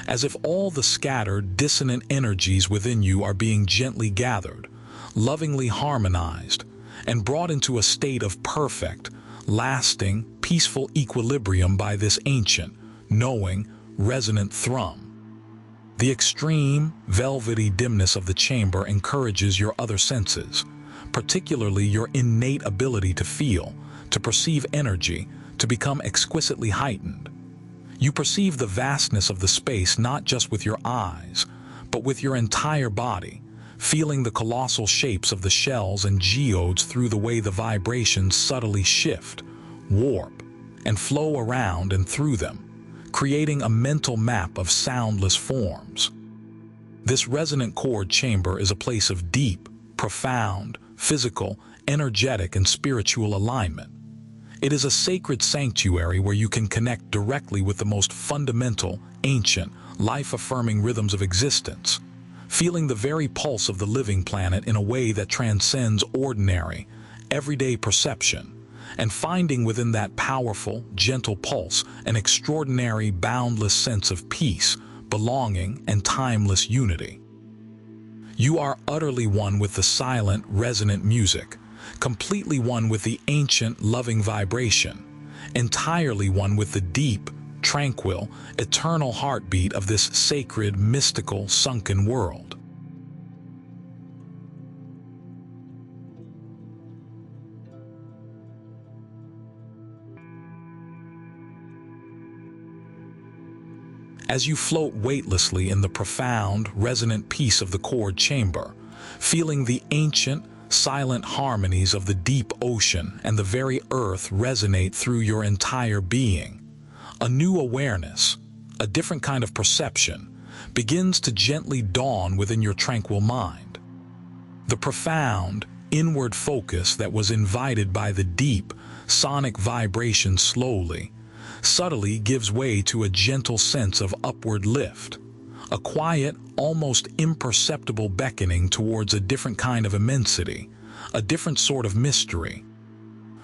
Speaker 1: as if all the scattered, dissonant energies within you are being gently gathered, lovingly harmonized, and brought into a state of perfect, lasting, peaceful equilibrium by this ancient, knowing, resonant thrum. The extreme, velvety dimness of the chamber encourages your other senses, particularly your innate ability to feel, to perceive energy, to become exquisitely heightened. You perceive the vastness of the space not just with your eyes, but with your entire body, feeling the colossal shapes of the shells and geodes through the way the vibrations subtly shift, warp, and flow around and through them, creating a mental map of soundless forms. This resonant chord chamber is a place of deep, profound, physical, energetic, and spiritual alignment. It is a sacred sanctuary where you can connect directly with the most fundamental, ancient, life-affirming rhythms of existence, feeling the very pulse of the living planet in a way that transcends ordinary, everyday perception, and finding within that powerful, gentle pulse an extraordinary, boundless sense of peace, belonging, and timeless unity. You are utterly one with the silent, resonant music, completely one with the ancient, loving vibration, entirely one with the deep, tranquil, eternal heartbeat of this sacred, mystical, sunken world. As you float weightlessly in the profound, resonant peace of the chord chamber, feeling the ancient, silent harmonies of the deep ocean and the very earth resonate through your entire being, a new awareness, a different kind of perception, begins to gently dawn within your tranquil mind. The profound, inward focus that was invited by the deep, sonic vibration slowly, subtly gives way to a gentle sense of upward lift, a quiet, almost imperceptible beckoning towards a different kind of immensity, a different sort of mystery.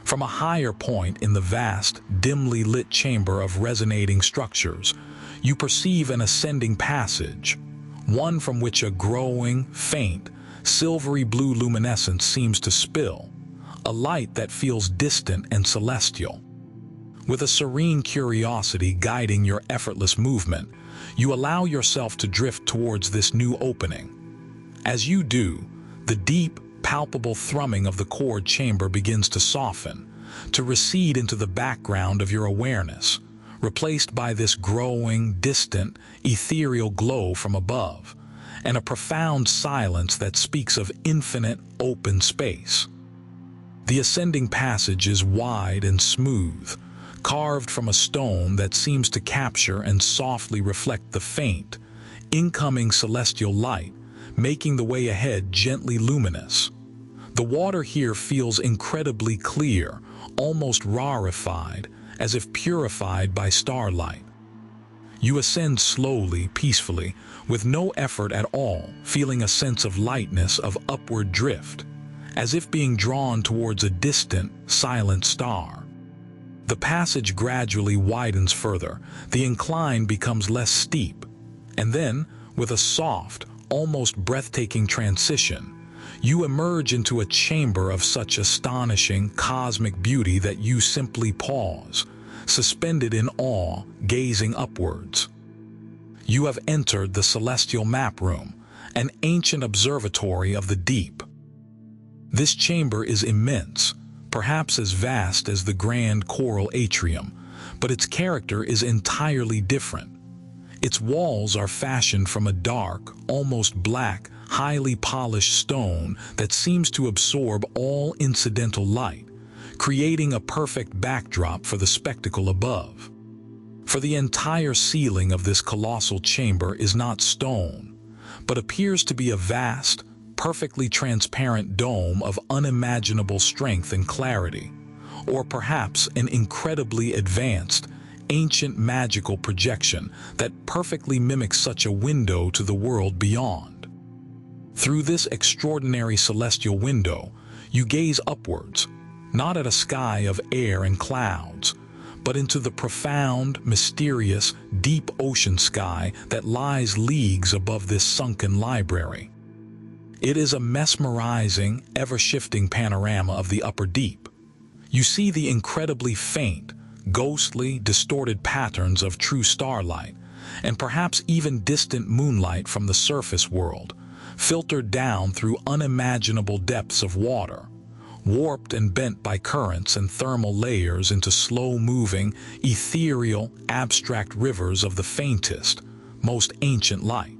Speaker 1: From a higher point in the vast, dimly lit chamber of resonating structures, you perceive an ascending passage, one from which a growing, faint, silvery blue luminescence seems to spill, a light that feels distant and celestial. With a serene curiosity guiding your effortless movement, you allow yourself to drift towards this new opening. As you do, the deep, palpable thrumming of the chord chamber begins to soften, to recede into the background of your awareness, replaced by this growing, distant, ethereal glow from above, and a profound silence that speaks of infinite, open space. The ascending passage is wide and smooth, carved from a stone that seems to capture and softly reflect the faint, incoming celestial light, making the way ahead gently luminous. The water here feels incredibly clear, almost rarefied, as if purified by starlight. You ascend slowly, peacefully, with no effort at all, feeling a sense of lightness, of upward drift, as if being drawn towards a distant, silent star. The passage gradually widens further, the incline becomes less steep, and then, with a soft, almost breathtaking transition, you emerge into a chamber of such astonishing, cosmic beauty that you simply pause, suspended in awe, gazing upwards. You have entered the celestial map room, an ancient observatory of the deep. This chamber is immense, perhaps as vast as the grand choral atrium, but its character is entirely different. Its walls are fashioned from a dark, almost black, highly polished stone that seems to absorb all incidental light, creating a perfect backdrop for the spectacle above. For the entire ceiling of this colossal chamber is not stone, but appears to be a vast, perfectly transparent dome of unimaginable strength and clarity, or perhaps an incredibly advanced, ancient magical projection that perfectly mimics such a window to the world beyond. Through this extraordinary celestial window, you gaze upwards, not at a sky of air and clouds, but into the profound, mysterious, deep ocean sky that lies leagues above this sunken library. It is a mesmerizing, ever-shifting panorama of the upper deep. You see the incredibly faint, ghostly, distorted patterns of true starlight, and perhaps even distant moonlight from the surface world, filtered down through unimaginable depths of water, warped and bent by currents and thermal layers into slow-moving, ethereal, abstract rivers of the faintest, most ancient light.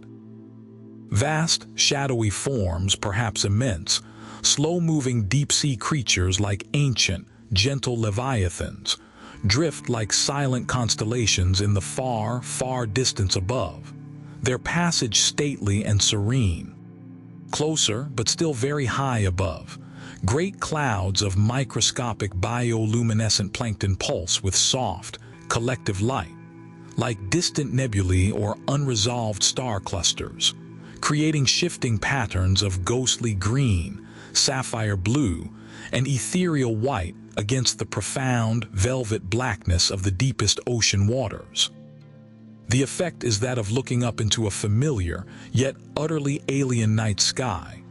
Speaker 1: Vast, shadowy forms, perhaps immense, slow-moving deep-sea creatures like ancient, gentle leviathans, drift like silent constellations in the far, far distance above, their passage stately and serene. Closer, but still very high above, great clouds of microscopic bioluminescent plankton pulse with soft, collective light, like distant nebulae or unresolved star clusters, creating shifting patterns of ghostly green, sapphire blue, and ethereal white against the profound, velvet blackness of the deepest ocean waters. The effect is that of looking up into a familiar, yet utterly alien night sky,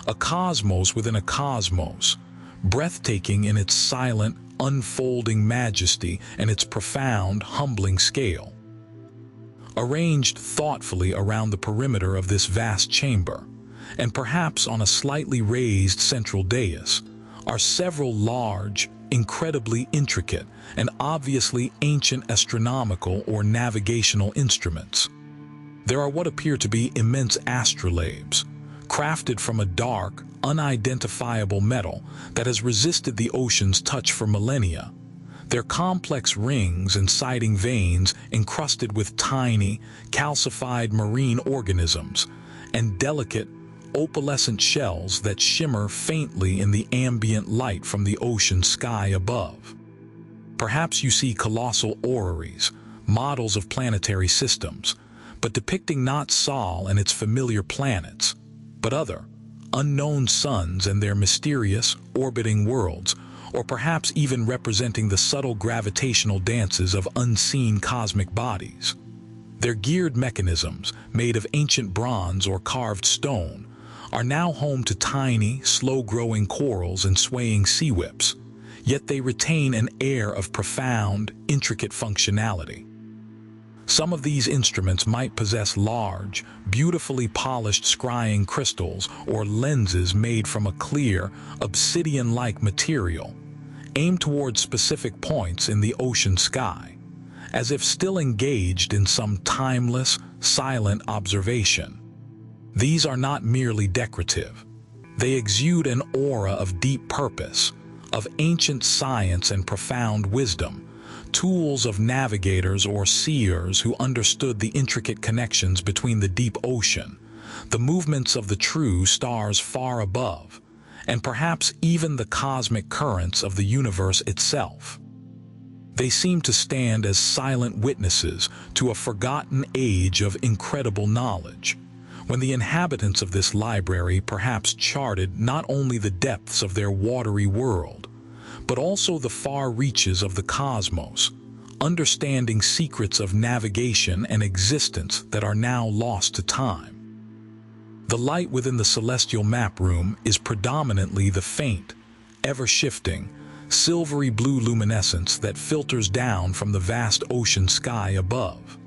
Speaker 1: a cosmos within a cosmos, breathtaking in its silent, unfolding majesty and its profound, humbling scale. Arranged thoughtfully around the perimeter of this vast chamber, and perhaps on a slightly raised central dais, are several large, incredibly intricate, and obviously ancient astronomical or navigational instruments. There are what appear to be immense astrolabes, crafted from a dark, unidentifiable metal that has resisted the ocean's touch for millennia. Their complex rings and siding veins encrusted with tiny, calcified marine organisms, and delicate, opalescent shells that shimmer faintly in the ambient light from the ocean sky above. Perhaps you see colossal orreries, models of planetary systems, but depicting not Sol and its familiar planets, but other, unknown suns and their mysterious, orbiting worlds, or perhaps even representing the subtle gravitational dances of unseen cosmic bodies. Their geared mechanisms, made of ancient bronze or carved stone, are now home to tiny, slow-growing corals and swaying sea whips, yet they retain an air of profound, intricate functionality. Some of these instruments might possess large, beautifully polished scrying crystals or lenses made from a clear, obsidian-like material, aimed towards specific points in the ocean sky, as if still engaged in some timeless, silent observation. These are not merely decorative. They exude an aura of deep purpose, of ancient science and profound wisdom, tools of navigators or seers who understood the intricate connections between the deep ocean, the movements of the true stars far above, and perhaps even the cosmic currents of the universe itself. They seem to stand as silent witnesses to a forgotten age of incredible knowledge, when the inhabitants of this library perhaps charted not only the depths of their watery world, but also the far reaches of the cosmos, understanding secrets of navigation and existence that are now lost to time. The light within the celestial map room is predominantly the faint, ever-shifting, silvery blue luminescence that filters down from the vast ocean sky above.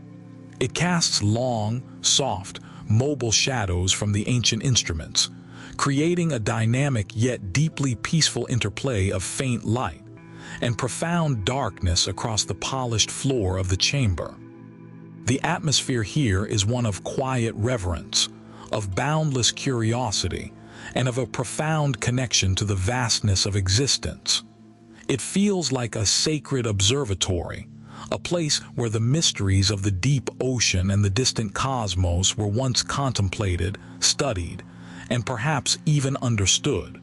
Speaker 1: It casts long, soft, mobile shadows from the ancient instruments, creating a dynamic yet deeply peaceful interplay of faint light and profound darkness across the polished floor of the chamber. The atmosphere here is one of quiet reverence, of boundless curiosity, and of a profound connection to the vastness of existence. It feels like a sacred observatory, a place where the mysteries of the deep ocean and the distant cosmos were once contemplated, studied, and perhaps even understood.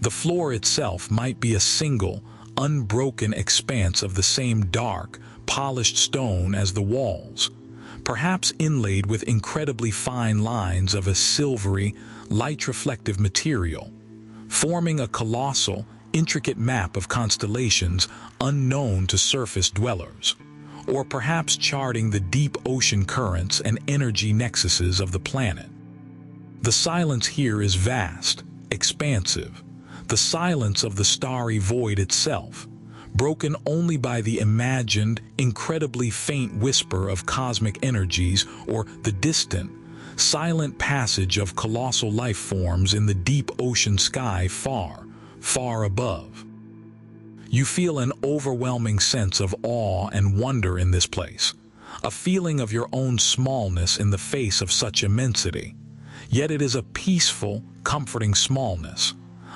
Speaker 1: The floor itself might be a single, unbroken expanse of the same dark, polished stone as the walls, perhaps inlaid with incredibly fine lines of a silvery, light-reflective material, forming a colossal, intricate map of constellations unknown to surface dwellers, or perhaps charting the deep ocean currents and energy nexuses of the planet. The silence here is vast, expansive, the silence of the starry void itself, broken only by the imagined, incredibly faint whisper of cosmic energies or the distant, silent passage of colossal life forms in the deep ocean sky far, far above. You feel an overwhelming sense of awe and wonder in this place, a feeling of your own smallness in the face of such immensity. Yet it is a peaceful, comforting smallness,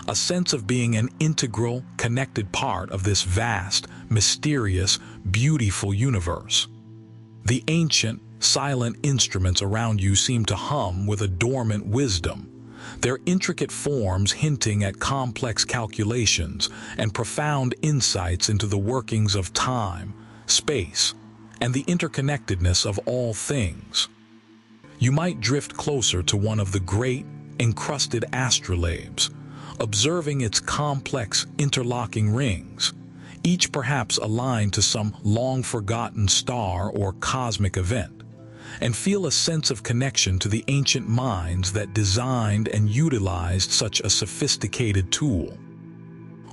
Speaker 1: a sense of being an integral, connected part of this vast, mysterious, beautiful universe. The ancient, silent instruments around you seem to hum with a dormant wisdom, their intricate forms hinting at complex calculations and profound insights into the workings of time, space, and the interconnectedness of all things. You might drift closer to one of the great, encrusted astrolabes, observing its complex, interlocking rings, each perhaps aligned to some long-forgotten star or cosmic event, and feel a sense of connection to the ancient minds that designed and utilized such a sophisticated tool.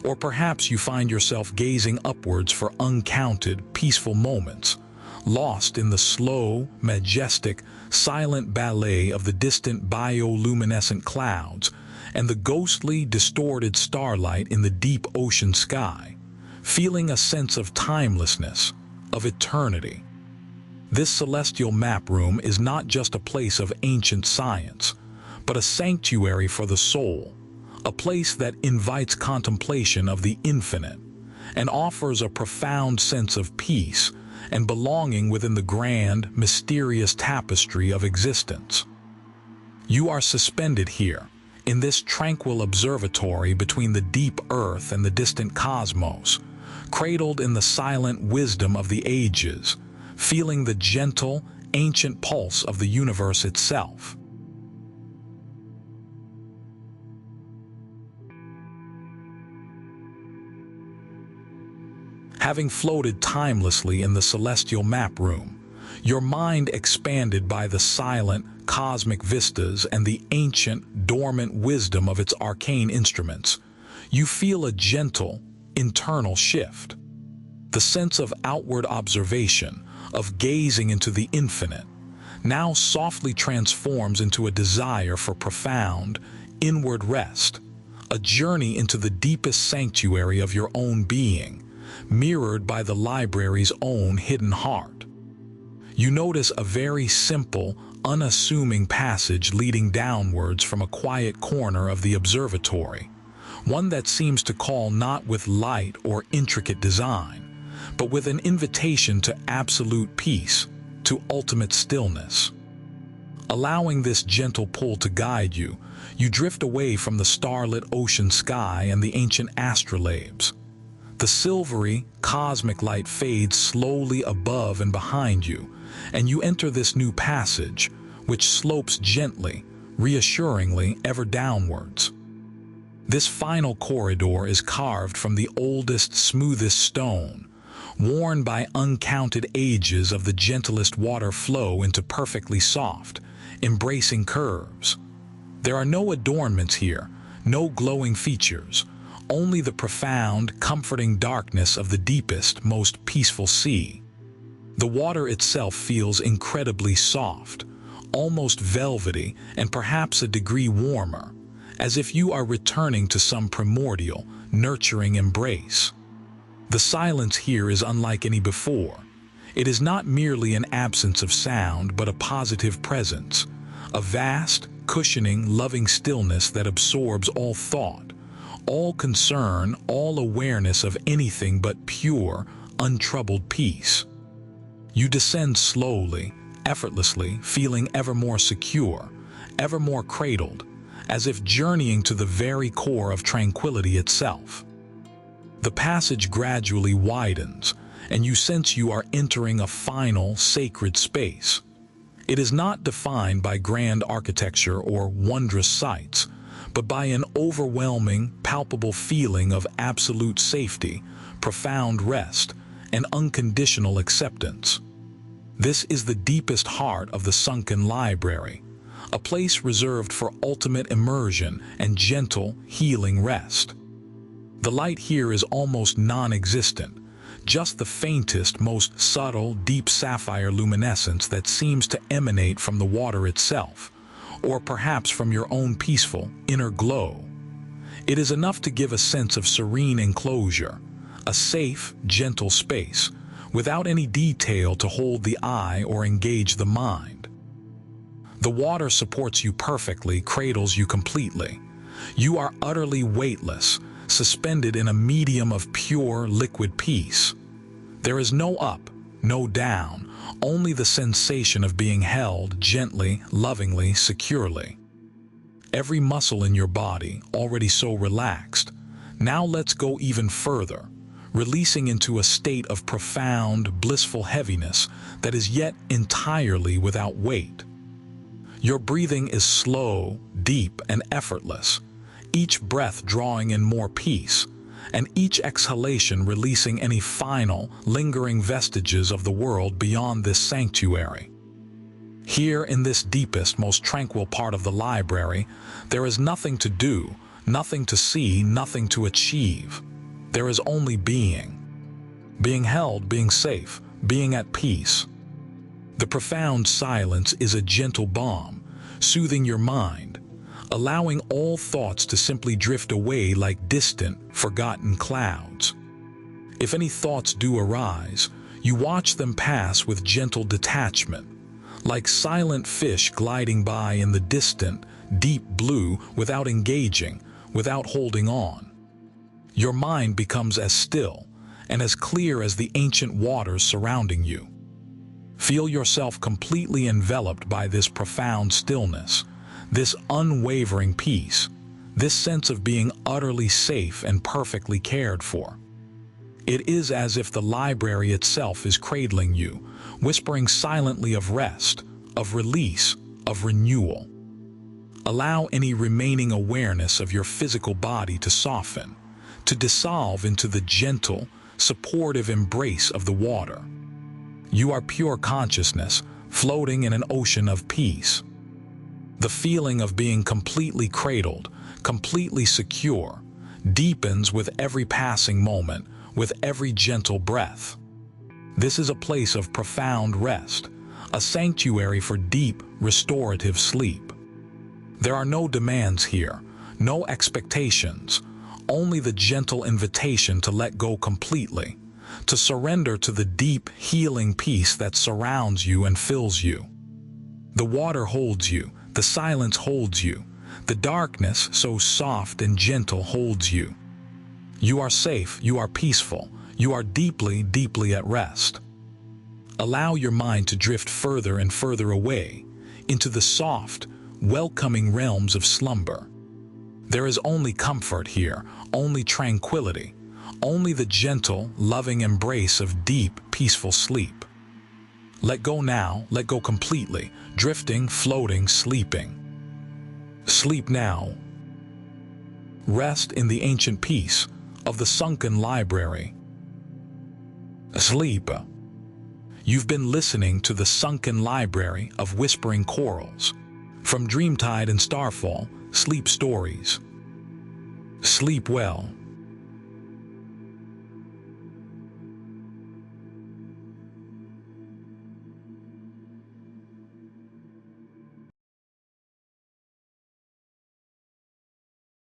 Speaker 1: Or perhaps you find yourself gazing upwards for uncounted, peaceful moments, lost in the slow, majestic, silent ballet of the distant bioluminescent clouds and the ghostly, distorted starlight in the deep ocean sky, feeling a sense of timelessness, of eternity. This celestial map room is not just a place of ancient science, but a sanctuary for the soul, a place that invites contemplation of the infinite and offers a profound sense of peace and belonging within the grand, mysterious tapestry of existence. You are suspended here, in this tranquil observatory between the deep earth and the distant cosmos, cradled in the silent wisdom of the ages, feeling the gentle, ancient pulse of the universe itself. Having floated timelessly in the celestial map room, your mind expanded by the silent, cosmic vistas and the ancient, dormant wisdom of its arcane instruments, you feel a gentle, internal shift. The sense of outward observation, of gazing into the infinite, now softly transforms into a desire for profound, inward rest, a journey into the deepest sanctuary of your own being, mirrored by the library's own hidden heart. You notice a very simple, unassuming passage leading downwards from a quiet corner of the observatory, one that seems to call not with light or intricate design, but with an invitation to absolute peace, to ultimate stillness. Allowing this gentle pull to guide you, you drift away from the starlit ocean sky and the ancient astrolabes. The silvery, cosmic light fades slowly above and behind you, and you enter this new passage, which slopes gently, reassuringly ever downwards. This final corridor is carved from the oldest, smoothest stone, worn by uncounted ages of the gentlest water flow into perfectly soft, embracing curves. There are no adornments here, no glowing features, only the profound, comforting darkness of the deepest, most peaceful sea. The water itself feels incredibly soft, almost velvety, and perhaps a degree warmer, as if you are returning to some primordial, nurturing embrace. The silence here is unlike any before. It is not merely an absence of sound, but a positive presence, a vast, cushioning, loving stillness that absorbs all thought, all concern, all awareness of anything but pure, untroubled peace. You descend slowly, effortlessly, feeling ever more secure, ever more cradled, as if journeying to the very core of tranquility itself. The passage gradually widens, and you sense you are entering a final, sacred space. It is not defined by grand architecture or wondrous sights, but by an overwhelming, palpable feeling of absolute safety, profound rest, and unconditional acceptance. This is the deepest heart of the Sunken Library, a place reserved for ultimate immersion and gentle, healing rest. The light here is almost non-existent, just the faintest, most subtle, deep sapphire luminescence that seems to emanate from the water itself, or perhaps from your own peaceful, inner glow. It is enough to give a sense of serene enclosure, a safe, gentle space, without any detail to hold the eye or engage the mind. The water supports you perfectly, cradles you completely. You are utterly weightless, suspended in a medium of pure, liquid peace. There is no up, no down, only the sensation of being held gently, lovingly, securely. Every muscle in your body, already so relaxed, now lets go even further, releasing into a state of profound, blissful heaviness that is yet entirely without weight. Your breathing is slow, deep, and effortless, each breath drawing in more peace, and each exhalation releasing any final, lingering vestiges of the world beyond this sanctuary. Here in this deepest, most tranquil part of the library, there is nothing to do, nothing to see, nothing to achieve. There is only being. Being held, being safe, being at peace. The profound silence is a gentle balm, soothing your mind, allowing all thoughts to simply drift away like distant, forgotten clouds. If any thoughts do arise, you watch them pass with gentle detachment, like silent fish gliding by in the distant, deep blue without engaging, without holding on. Your mind becomes as still and as clear as the ancient waters surrounding you. Feel yourself completely enveloped by this profound stillness, this unwavering peace, this sense of being utterly safe and perfectly cared for. It is as if the library itself is cradling you, whispering silently of rest, of release, of renewal. Allow any remaining awareness of your physical body to soften, to dissolve into the gentle, supportive embrace of the water. You are pure consciousness, floating in an ocean of peace. The feeling of being completely cradled, completely secure, deepens with every passing moment, with every gentle breath. This is a place of profound rest, a sanctuary for deep, restorative sleep. There are no demands here, no expectations, only the gentle invitation to let go completely, to surrender to the deep, healing peace that surrounds you and fills you. The water holds you, the silence holds you, the darkness, so soft and gentle, holds you. You are safe, you are peaceful, you are deeply, deeply at rest. Allow your mind to drift further and further away, into the soft, welcoming realms of slumber. There is only comfort here, only tranquility, only the gentle, loving embrace of deep, peaceful sleep. Let go now, let go completely, drifting, floating, sleeping. Sleep now. Rest in the ancient peace of the Sunken Library. Sleep. You've been listening to the Sunken Library of Whispering Corals. From Dreamtide and Starfall, sleep stories. Sleep well.